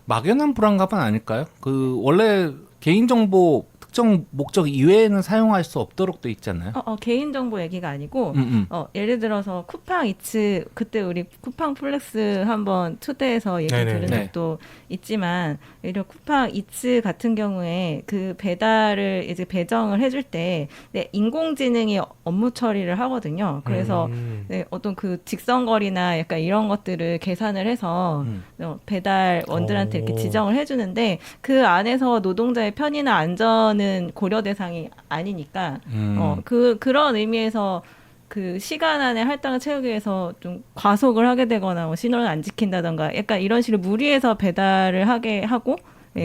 막연한 불안감은 아닐까요? 그 원래 개인정보 특정 목적 이외에는 사용할 수 없도록 돼 있잖아요.
개인정보 얘기가 아니고 예를 들어서 쿠팡 이츠 그때 우리 쿠팡 플렉스 한번 초대해서 얘기 들은 적도 있지만 예를 들어 쿠팡 이츠 같은 경우에 그 배달을 이제 배정을 해줄 때 인공지능이 업무 처리를 하거든요. 그래서 어떤 그 직선거리나 약간 이런 것들을 계산을 해서 배달원들한테 이렇게 지정을 해주는데 그 안에서 노동자의 편의나 안전은 고려 대상이 아니니까 그런 의미에서 그 시간 안에 할당을 채우기 위해서 좀 과속을 하게 되거나 뭐 신호를 안 지킨다던가 약간 이런 식으로 무리해서 배달을 하게 하고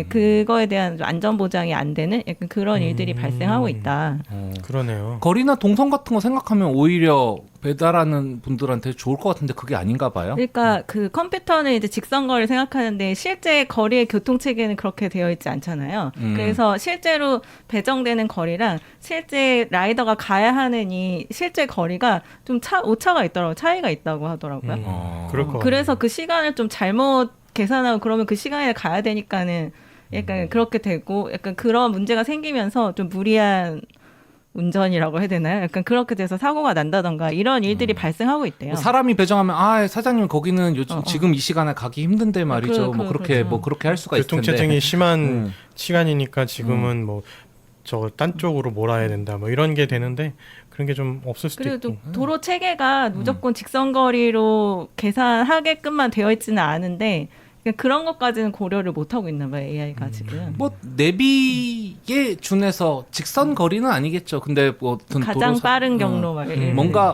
그거에 대한 안전 보장이 안 되는 약간 그런 일들이 발생하고 있다.
그러네요.
거리나 동선 같은 거 생각하면 오히려 배달하는 분들한테 좋을 것 같은데 그게 아닌가 봐요.
그러니까 그 컴퓨터는 이제 직선거리를 생각하는데 실제 거리의 교통 체계는 그렇게 되어 있지 않잖아요. 그래서 실제로 배정되는 거리랑 실제 라이더가 가야 하는 이 실제 거리가 좀 오차가 있더라고요. 차이가 있다고 하더라고요.
그럴 것
그래서 그 시간을 좀 잘못 계산하고 그러면 그 시간에 가야 되니까는 약간 그렇게 되고 약간 그런 문제가 생기면서 좀 무리한 운전이라고 해야 되나요? 약간 그렇게 돼서 사고가 난다던가 이런 일들이 발생하고 있대요.
사람이 배정하면 사장님 거기는 요즘 지금 이 시간에 가기 힘든데 말이죠. 그렇게 할 수가 있을 텐데.
교통체증이 심한 시간이니까 지금은 뭐 저 딴 쪽으로 몰아야 된다. 뭐 이런 게 되는데 그런 게 좀 없을 수도
그리고
있고.
또 도로 체계가 무조건 직선거리로 계산하게끔만 되어 있지는 않은데 그런 것까지는 고려를 못 하고 있나 봐요, AI가 지금.
뭐 내비에 준해서 직선 거리는 아니겠죠. 근데 뭐
가장 빠른 경로 막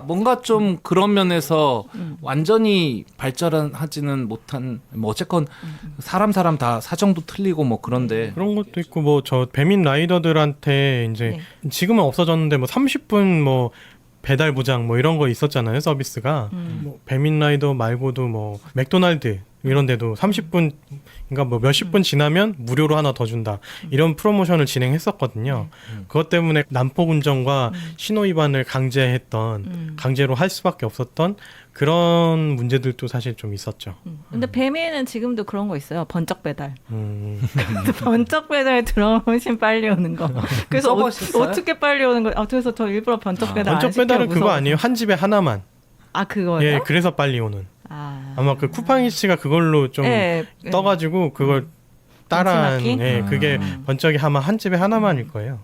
뭔가 좀 그런 면에서 완전히 발전하지는 못한 뭐 어쨌건 사람 다 사정도 틀리고 뭐 그런데
그런 것도 있고 뭐 저 배민 라이더들한테 이제 지금은 없어졌는데 뭐 30분 뭐 배달 보장 뭐 이런 거 있었잖아요, 서비스가. 뭐 배민 라이더 말고도 뭐 맥도날드 이런 데도 30분 그러니까 뭐 몇십 분 지나면 무료로 하나 더 준다. 이런 프로모션을 진행했었거든요. 그것 때문에 난폭 운전과 신호 위반을 강제로 할 수밖에 없었던 그런 문제들도 사실 좀 있었죠.
근데 배민은 지금도 그런 거 있어요. 번쩍 배달. 번쩍 배달 들어오신 빨리 오는 거. 그래서 어떻게 빨리 오는 거? 그래서 저 일부러 번쩍 배달 안
번쩍 배달은
시켜,
그거 아니에요? 한 집에 하나만.
아 그거요?
예, 그래서 빨리 오는.
아.
아마 그 쿠팡이 씨가 그걸로 좀
예, 예.
떠가지고 그걸 따라한,
벤치마킹?
예, 그게 번쩍이 아마 한 집에 하나만일 거예요.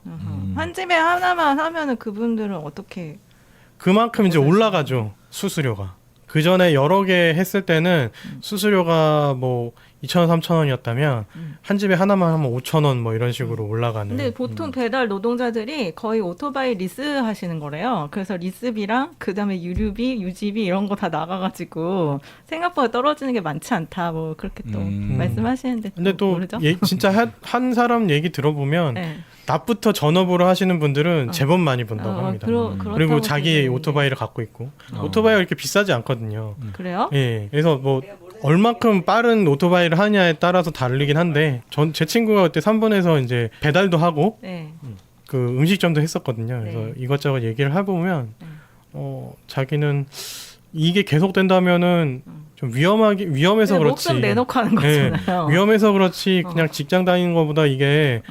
한 집에 하나만 하면은 그분들은 어떻게?
그만큼 이제 올라가죠, 수수료가. 그 전에 여러 개 했을 때는 수수료가 뭐 2,000원, 3,000원이었다면 한 집에 하나만 하면 5,000원 뭐 이런 식으로 올라가는.
근데 보통 배달 노동자들이 거의 오토바이 리스 하시는 거래요. 그래서 리스비랑 그다음에 유류비, 유지비 이런 거 다 나가가지고 생각보다 떨어지는 게 많지 않다. 뭐 그렇게 또 말씀하시는데.
근데 또
모르죠?
진짜 한 사람 얘기 들어보면
네.
낮부터 전업으로 하시는 분들은 제법 많이 번다고 합니다.
그렇다고
그리고 자기
들리는데.
오토바이를 갖고 있고 오토바이가 이렇게 비싸지 않거든요.
그래요?
예, 그래서 뭐 얼마큼 빠른 오토바이를 하냐에 따라서 다르긴 한데 제 친구가 그때 3번에서 이제 배달도 하고
네.
그 음식점도 했었거든요. 그래서
네.
이것저것 얘기를 해보면 자기는 이게 계속 된다면은 좀 위험해서 그렇지.
목숨 내놓고 하는
예,
거잖아요.
위험해서 그렇지 그냥 직장 다니는 것보다 이게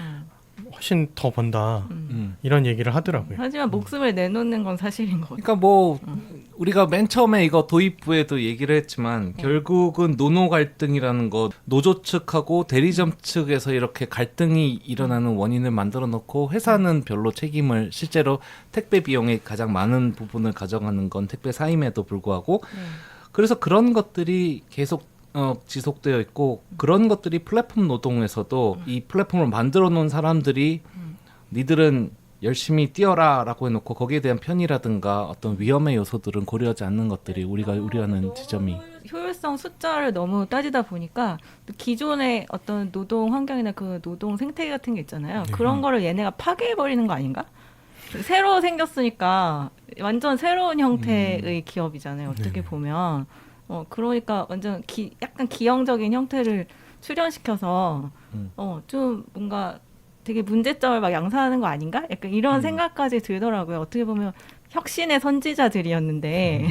훨씬 더 번다. 이런 얘기를 하더라고요.
하지만 목숨을 내놓는 건 사실인 것 같아요.
그러니까 뭐 우리가 맨 처음에 이거 도입부에도 얘기를 했지만 결국은 노노 갈등이라는 거 노조 측하고 대리점 측에서 이렇게 갈등이 일어나는 원인을 만들어 놓고 회사는 별로 책임을 실제로 택배 비용의 가장 많은 부분을 가져가는 건 택배 사임에도 불구하고 그래서 그런 것들이 계속 지속되어 있고 그런 것들이 플랫폼 노동에서도 이 플랫폼을 만들어 놓은 사람들이 니들은 열심히 뛰어라라고 해놓고 거기에 대한 편의라든가 어떤 위험의 요소들은 고려하지 않는 것들이 우리가 우려하는 지점이
효율성 숫자를 너무 따지다 보니까 기존의 어떤 노동 환경이나 그 노동 생태 같은 게 있잖아요. 그런 거를 얘네가 파괴해버리는 거 아닌가? 새로 생겼으니까 완전 새로운 형태의 기업이잖아요. 어떻게 보면. 그러니까 완전 약간 기형적인 형태를 출현시켜서 좀 뭔가 되게 문제점을 막 양산하는 거 아닌가? 약간 이런 생각까지 들더라고요. 어떻게 보면 혁신의 선지자들이었는데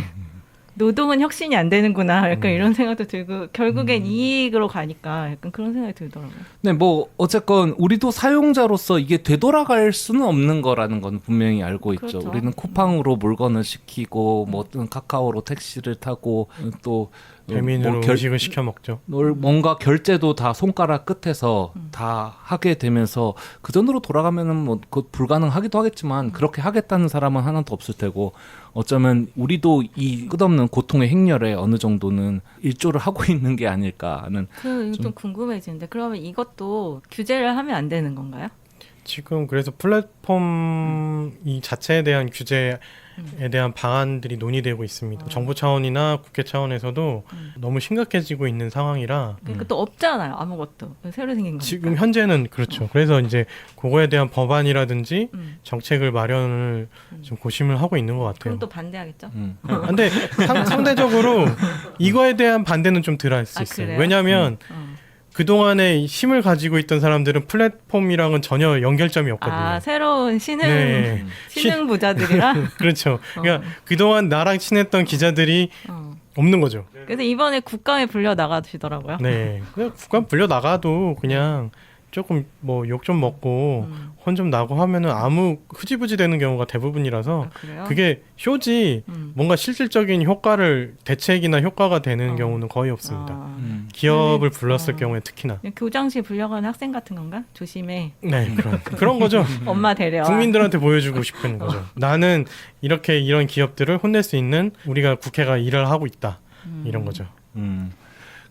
노동은 혁신이 안 되는구나. 약간 이런 생각도 들고 결국엔 이익으로 가니까 약간 그런 생각이 들더라고요.
네, 뭐 어쨌건 우리도 사용자로서 이게 되돌아갈 수는 없는 거라는 건 분명히 알고 있죠.
그렇죠.
우리는 쿠팡으로 물건을 시키고 뭐 어떤 카카오로 택시를 타고 또
배민으로
뭐
음식을 시켜 먹죠.
뭔가 결제도 다 손가락 끝에서 다 하게 되면서 그 전으로 돌아가면은 뭐 그것 불가능하기도 하겠지만 그렇게 하겠다는 사람은 하나도 없을 테고 어쩌면 우리도 이 끝없는 고통의 행렬에 어느 정도는 일조를 하고 있는 게 아닐까 하는.
이거 좀 궁금해지는데 그러면 이것도 규제를 하면 안 되는 건가요?
지금 그래서 플랫폼 이 자체에 대한 규제에 대한 방안들이 논의되고 있습니다. 정부 차원이나 국회 차원에서도 너무 심각해지고 있는 상황이라
그러니까 또 없잖아요. 아무것도. 새로 생긴 거니까.
지금 현재는 그렇죠. 그래서 이제 그거에 대한 법안이라든지 정책을 마련을 좀 고심을 하고 있는 것 같아요.
그럼 또 반대하겠죠?
근데 상대적으로 이거에 대한 반대는 좀 덜 할 수 있어요.
그래요?
왜냐하면 그동안에 힘을 가지고 있던 사람들은 플랫폼이랑은 전혀 연결점이 없거든요.
새로운 신흥
네.
신흥 부자들이라.
그렇죠. 그러니까 그동안 나랑 친했던 기자들이 없는 거죠.
그래서 이번에 국감에 불려 나가시더라고요.
네. 그냥 국감 불려 나가도 그냥 조금 뭐 욕 좀 먹고 혼 좀 나고 하면은 아무 흐지부지 되는 경우가 대부분이라서
그래요?
그게 쇼지 뭔가 실질적인 대책이나 효과가 되는 경우는 거의 없습니다. 기업을 불렀을 경우에 특히나.
교장실 불려가는 학생 같은 건가? 조심해.
네, 그런 거죠.
엄마 데려와.
국민들한테 보여주고 싶은 거죠. 나는 이런 기업들을 혼낼 수 있는 우리가 국회가 일을 하고 있다. 이런 거죠.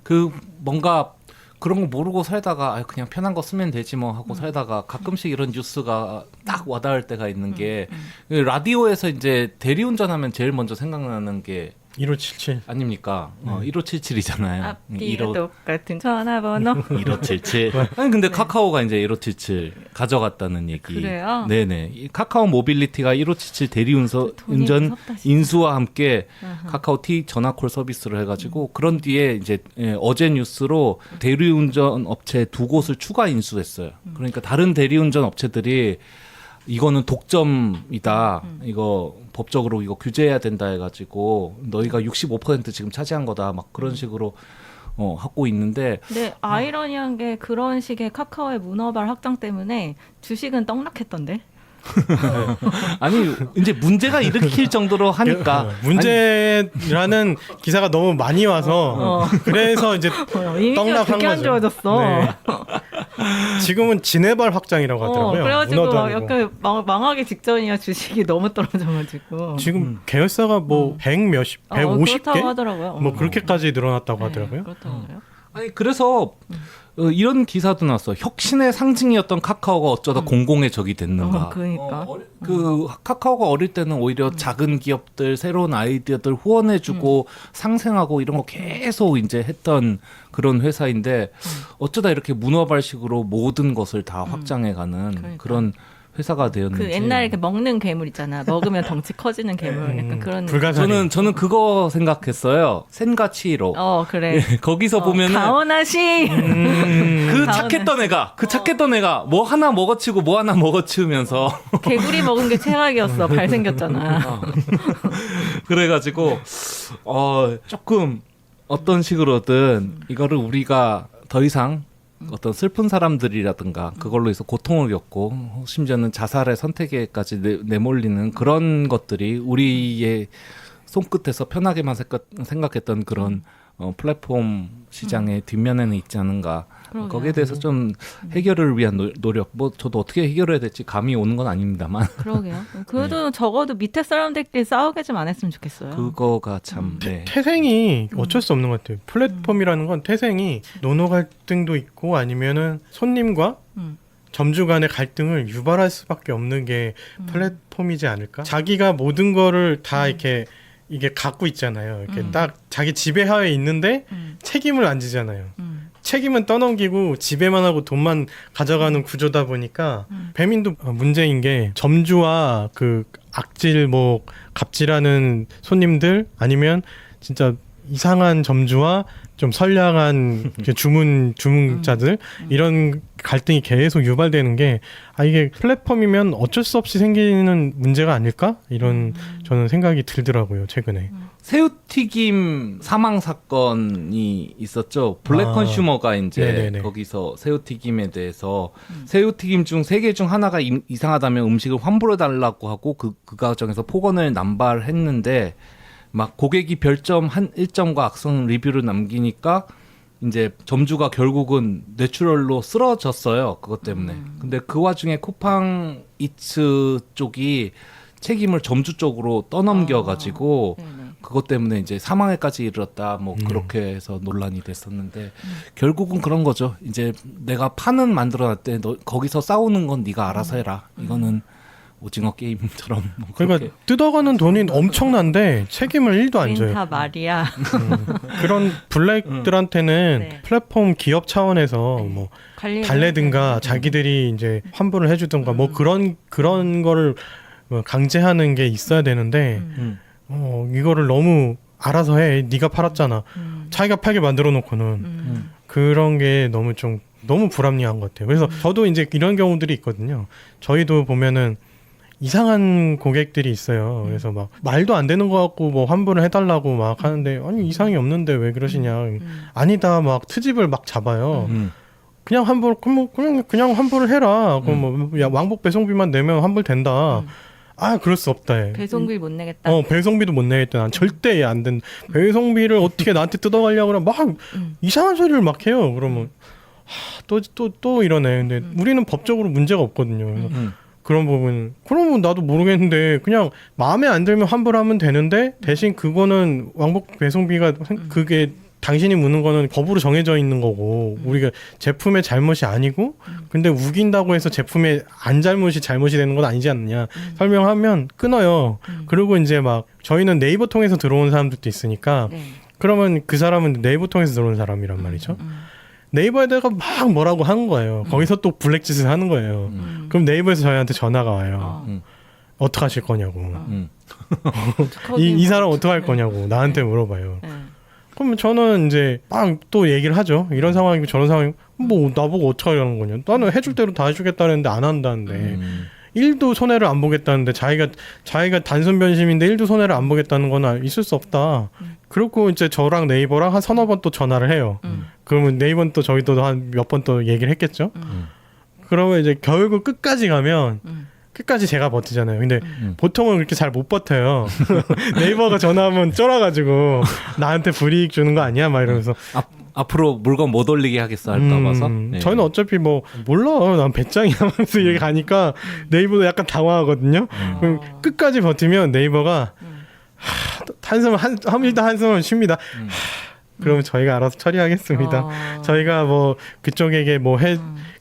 그 뭔가 그런 거 모르고 살다가 그냥 편한 거 쓰면 되지 뭐 하고 살다가 가끔씩 이런 뉴스가 딱 와닿을 때가 있는 게 라디오에서 이제 대리운전하면 제일 먼저 생각나는 게
1577
아닙니까? 1577이잖아요.
앞뒤가 똑같은 전화번호.
1577. 아니 근데 카카오가 이제 1577 가져갔다는 얘기.
그래요?
네네. 이 카카오 모빌리티가 1577 대리운전
무섭다, 진짜.
인수와 함께 카카오 T 전화콜 서비스를 해가지고 그런 뒤에 이제 어제 뉴스로 대리운전 업체 2곳을 추가 인수했어요. 그러니까 다른 대리운전 업체들이 이거는 독점이다. 이거 법적으로 이거 규제해야 된다 해가지고 너희가 65% 지금 차지한 거다. 막 그런 식으로 하고 있는데.
근데 아이러니한 게 그런 식의 카카오의 문어발 확장 때문에 주식은 떡락했던데.
아니 이제 문제가 일으킬 정도로 하니까
문제라는 기사가 너무 많이 와서 그래서 이제
이미지가
떡락한
되게 안
거죠.
좋아졌어.
네. 지금은 진해발 확장이라고 하더라고요.
그래가지고
문어도
막
아니고.
약간 망하기 직전이야. 주식이 너무 떨어져가지고.
지금 계열사가 뭐 100 몇십, 150개
그렇다고 하더라고요.
뭐 그렇게까지 늘어났다고
네,
하더라고요.
그렇다고 해요.
아니 그래서 이런 기사도 났어. 혁신의 상징이었던 카카오가 어쩌다 공공의 적이 됐는가.
그러니까.
그 카카오가 어릴 때는 오히려 작은 기업들 새로운 아이디어들 후원해주고 상생하고 이런 거 계속 이제 했던 그런 회사인데 어쩌다 이렇게 문어발식으로 모든 것을 다 확장해가는
그러니까.
그런 회사가 되었는지.
그 옛날에 이렇게 먹는 괴물 있잖아. 먹으면 덩치 커지는 괴물. 약간 그런.
불가사리.
저는 그거 생각했어요. 센가치로.
그래.
거기서 보면은
가오나시.
그
가오나.
착했던 애가 뭐 하나 먹어치고 뭐 하나 먹어치우면서
개구리 먹은 게 최악이었어. 발생겼잖아.
그래가지고 조금 어떤 식으로든 이거를 우리가 더 이상 어떤 슬픈 사람들이라든가 그걸로 해서 고통을 겪고 심지어는 자살의 선택에까지 내몰리는 그런 것들이 우리의 손끝에서 편하게만 생각했던 그런 플랫폼 시장의 뒷면에는 있지 않은가.
그러게요.
거기에 대해서 좀 해결을 위한 노력, 뭐 저도 어떻게 해결해야 될지 감이 오는 건 아닙니다만
그러게요. 그래도 적어도 밑에 사람들끼리 싸우게 좀 안 했으면 좋겠어요.
그거가 참 네.
태생이 어쩔 수 없는 것 같아요. 플랫폼이라는 건 태생이 노노 갈등도 있고 아니면은 손님과
음.
점주 간의 갈등을 유발할 수밖에 없는 게 플랫폼이지 않을까? 자기가 모든 거를 다 이렇게 이게 갖고 있잖아요. 이렇게 딱 자기 지배하에 있는데 책임을 안 지잖아요. 책임은 떠넘기고 지배만 하고 돈만 가져가는 구조다 보니까 배민도 문제인 게 점주와 그 악질 뭐 갑질하는 손님들 아니면 진짜 이상한 점주와 좀 선량한 주문자들 이런 갈등이 계속 유발되는 게 이게 플랫폼이면 어쩔 수 없이 생기는 문제가 아닐까 이런 저는 생각이 들더라고요 최근에.
새우튀김 사망 사건이 있었죠. 블랙 컨슈머가 이제
네네네.
거기서 새우튀김에 대해서 새우튀김 중 3개 중 하나가 이상하다면 음식을 환불해 달라고 하고 그 과정에서 폭언을 남발했는데 막 고객이 별점 한 1점과 악성 리뷰를 남기니까 이제 점주가 결국은 뇌출혈로 쓰러졌어요. 그것 때문에. 근데 그 와중에 쿠팡 이츠 쪽이 책임을 점주 쪽으로 떠넘겨 가지고 그것 때문에 이제 사망에까지 이르렀다. 뭐 그렇게 해서 논란이 됐었는데 결국은 그런 거죠. 이제 내가 판은 만들어 놨대. 너 거기서 싸우는 건 네가 알아서 해라. 이거는 오징어 게임처럼 뭐
그러니까
그렇게.
뜯어가는 돈이 엄청난데 책임을 1도 안 줘요.
다 말이야.
그런 블랙들한테는
네.
플랫폼 기업 차원에서 뭐 달래든가 자기들이 이제 환불을 해주든가 뭐 그런 거를 뭐 강제하는 게 있어야 되는데 이거를 너무 알아서 해. 네가 팔았잖아. 자기가 팔게 만들어 놓고는 그런 게 너무 불합리한 것 같아요. 그래서 저도 이제 이런 경우들이 있거든요. 저희도 보면은 이상한 고객들이 있어요. 그래서 막 말도 안 되는 것 같고 뭐 환불을 해달라고 막 하는데 아니 이상이 없는데 왜 그러시냐. 아니다 막 트집을 막 잡아요. 그냥 환불 그냥 환불을 해라. 그럼 뭐 왕복 배송비만 내면 환불된다. 그럴 수 없다. 해.
배송비 못 내겠다.
배송비도 못 내겠다. 난 절대 안 된. 배송비를 어떻게 나한테 뜯어가려고 그러면 막 이상한 소리를 막 해요. 그러면 또 이러네. 근데 우리는 법적으로 문제가 없거든요. 그래서 그런 부분. 그러면 나도 모르겠는데 그냥 마음에 안 들면 환불하면 되는데 대신 그거는 왕복 배송비가 그게 당신이 묻는 거는 법으로 정해져 있는 거고 우리가 제품의 잘못이 아니고 근데 우긴다고 해서 제품의 잘못이 되는 건 아니지 않느냐 설명하면 끊어요. 그리고 이제 막 저희는 네이버 통해서 들어온 사람들도 있으니까
네.
그러면 그 사람은 네이버 통해서 들어온 사람이란 말이죠. 네이버에다가 막 뭐라고 하는 거예요. 거기서 또 블랙짓을 하는 거예요. 그럼 네이버에서 저희한테 전화가 와요. 어떡하실 거냐고. 이 사람 어떡할 거냐고 나한테 물어봐요.
네.
그럼 저는 이제 막 또 얘기를 하죠. 이런 상황이고 저런 상황이고 뭐 나보고 어떡하려는 거냐. 나는 해줄 대로 다 해주겠다는데 안 한다는데 1도 손해를 안 보겠다는데 자기가 단순 변심인데 1도 손해를 안 보겠다는 건 있을 수 없다. 그리고 이제 저랑 네이버랑 한 서너 번 또 전화를 해요. 그러면 네이버는 또 저희도 한 몇 번 또 얘기를 했겠죠. 그러면 이제 결국 끝까지 가면 끝까지 제가 버티잖아요. 근데 보통은 그렇게 잘 못 버텨요. 네이버가 전화하면 쫄아가지고 나한테 불이익 주는 거 아니야? 막 이러면서
앞으로 물건 못 올리게 하겠어 할까 봐서. 네.
저희는 어차피 뭐 몰라 난 배짱이야 하면서 이렇게 가니까 네이버도 약간 당황하거든요. 그럼 끝까지 버티면 네이버가 한숨을 쉽니다. 그러면 저희가 알아서 처리하겠습니다. 저희가 뭐 그쪽에게 뭐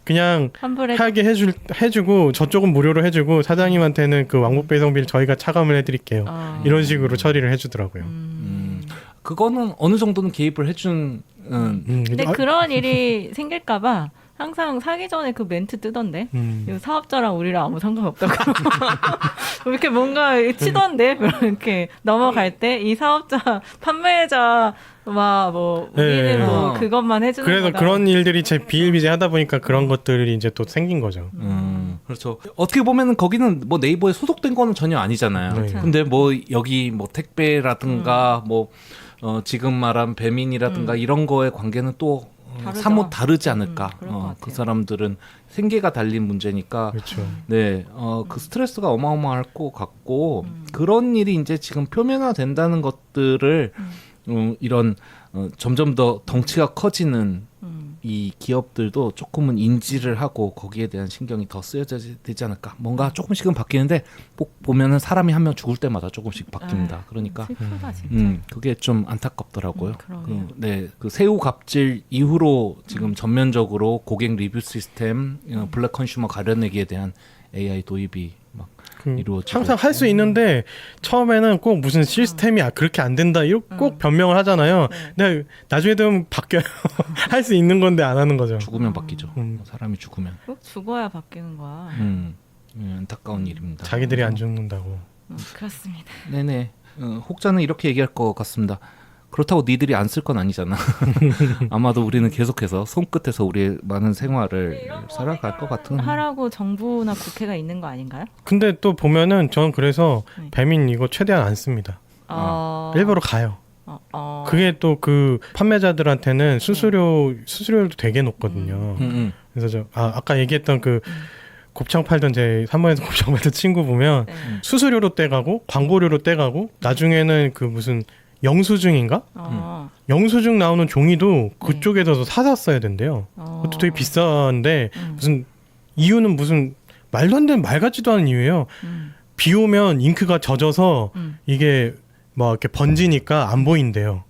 그냥
환불해
하게 해주고 저쪽은 무료로 해주고 사장님한테는 그 왕복 배송비를 저희가 차감을 해드릴게요. 이런 식으로 처리를 해주더라고요.
그거는 어느 정도는 개입을 해준.
근데 그런 일이 생길까봐 항상 사기 전에 그 멘트 뜨던데 이 사업자랑 우리랑 아무 상관없다고 이렇게 뭔가 치던데 이렇게 넘어갈 때 이 사업자 판매자 뭐 우리는
네.
뭐 그것만 해주는
그래서
거다.
그런 일들이 제 비일비재하다 보니까 그런 것들이 이제 또 생긴 거죠.
그렇죠. 어떻게 보면은 거기는 뭐 네이버에 소속된 거는 전혀 아니잖아요.
네.
근데 뭐 여기 뭐 택배라든가 뭐 지금 말한 배민이라든가 이런 거의 관계는 또
다르죠.
사뭇 다르지 않을까.
그럴 것 같아요.
그 사람들은 생계가 달린 문제니까.
그렇죠.
네, 그 스트레스가 어마어마할 것 같고 그런 일이 이제 지금 표면화 된다는 것들을 이런 점점 더 덩치가 커지는 이 기업들도 조금은 인지를 하고 거기에 대한 신경이 더 쓰여져야 되지 않을까. 뭔가 조금씩은 바뀌는데 꼭 보면은 사람이 한 명 죽을 때마다 조금씩 바뀝니다. 그러니까
슬프다 진짜.
그게 좀 안타깝더라고요.
그러게요.
그 새우 갑질 이후로 지금 전면적으로 고객 리뷰 시스템, 블랙 컨슈머 가려내기에 대한 AI 도입이 막 이루어지고
항상 할 수 있는데 처음에는 꼭 무슨 시스템이 그렇게 안 된다 이렇게 꼭 변명을 하잖아요. 근데 나중에 되면 바뀌어요. 할 수 있는 건데 안 하는 거죠.
죽으면 바뀌죠. 사람이 죽으면.
꼭 죽어야 바뀌는 거야.
안타까운 일입니다.
자기들이 안 죽는다고.
그렇습니다.
네네. 혹자는 이렇게 얘기할 것 같습니다. 그렇다고 니들이 안 쓸 건 아니잖아. 아마도 우리는 계속해서 손끝에서 우리의 많은 생활을 살아갈 것 같은.
하라고 정부나 국회가 있는 거 아닌가요?
근데 또 보면은 저는 그래서
네.
배민 이거 최대한 안 씁니다. 일부러 가요. 그게 또 그 판매자들한테는 수수료도 되게 높거든요. 그래서 아까 얘기했던 그 곱창 팔던 제 3번에서 곱창 팔던 친구 보면 수수료로 떼가고 광고료로 떼가고 나중에는 그 무슨 영수증인가? 영수증 나오는 종이도 그쪽에서 사다 써야 된대요. 그것도 되게 비싼데 무슨 이유는 무슨 말도 안 되는 말 같지도 않은 이유예요. 비 오면 잉크가 젖어서 이게 막 이렇게 번지니까 안 보인대요.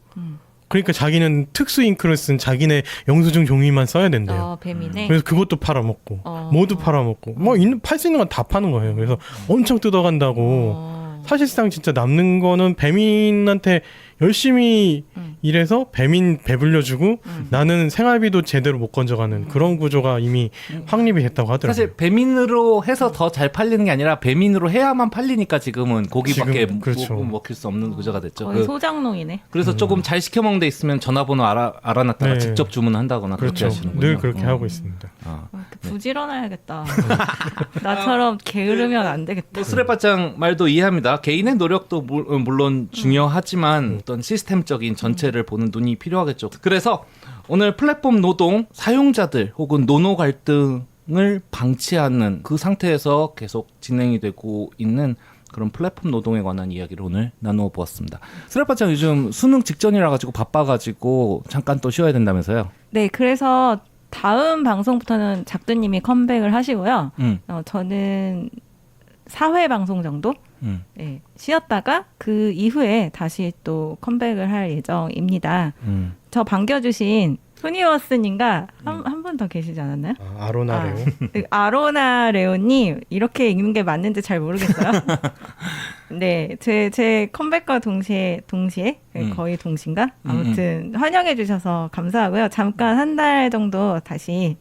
그러니까 자기는 특수 잉크를 쓴 자기네 영수증 종이만 써야 된대요.
배민에.
그래서 그것도 팔아먹고 모두 팔아먹고 뭐 팔 수 있는 건 다 파는 거예요. 그래서 엄청 뜯어간다고. 사실상 진짜 남는 거는 배민한테 열심히 일해서 배민 배불려주고 나는 생활비도 제대로 못 건져가는 그런 구조가 이미 확립이 됐다고 하더라고요.
사실 배민으로 해서 더 잘 팔리는 게 아니라 배민으로 해야만 팔리니까 지금은 고기밖에
그렇죠.
먹힐 수 없는 구조가 됐죠.
거의 소장농이네.
그래서 조금 잘 시켜 먹는 데 있으면 전화번호 알아놨다가
네.
직접 주문한다거나 그렇게
그렇죠.
하시는군요.
늘 그렇게 하고 있습니다.
부지런해야겠다. 나처럼 게으르면 안 되겠다.
또 스레바짱 말도 이해합니다. 개인의 노력도 물론 중요하지만 어떤 시스템적인 전체를 보는 눈이 필요하겠죠. 그래서 오늘 플랫폼 노동 사용자들 혹은 노노 갈등을 방치하는 그 상태에서 계속 진행이 되고 있는 그런 플랫폼 노동에 관한 이야기를 오늘 나누어 보았습니다. 스레바짱 요즘 수능 직전이라 가지고 바빠가지고 잠깐 또 쉬어야 된다면서요?
네, 그래서 다음 방송부터는 작두님이 컴백을 하시고요. 저는 4회 방송 정도 네, 쉬었다가 그 이후에 다시 또 컴백을 할 예정입니다. 저 반겨주신 소니워스님과 한 분 더 계시지 않았나요?
아로나 레오.
아로나 레오님 이렇게 읽는 게 맞는지 잘 모르겠어요. 네, 제 컴백과 동시에 거의 동시인가? 아무튼 환영해 주셔서 감사하고요. 잠깐 한 달 정도 다시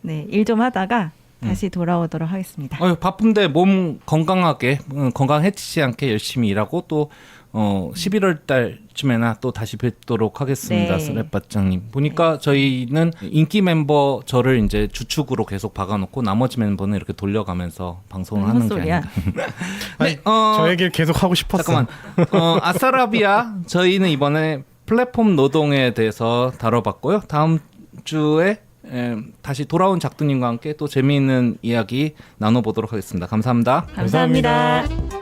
네, 일 좀 하다가 다시 돌아오도록 하겠습니다.
바쁜데 몸 건강하게 건강해치지 않게 열심히 일하고 또 11월 달쯤에나 또 다시 뵙도록 하겠습니다.
네.
스랩바짱님 보니까 저희는 인기 멤버 저를 이제 주축으로 계속 박아놓고 나머지 멤버는 이렇게 돌려가면서 방송을 하는 게 아닌가.
아니, 저 얘기를 계속 하고 싶었어.
잠깐만. 아싸라비아 저희는 이번에 플랫폼 노동에 대해서 다뤄봤고요. 다음 주에 다시 돌아온 작두님과 함께 또 재미있는 이야기 나눠보도록 하겠습니다. 감사합니다.
감사합니다.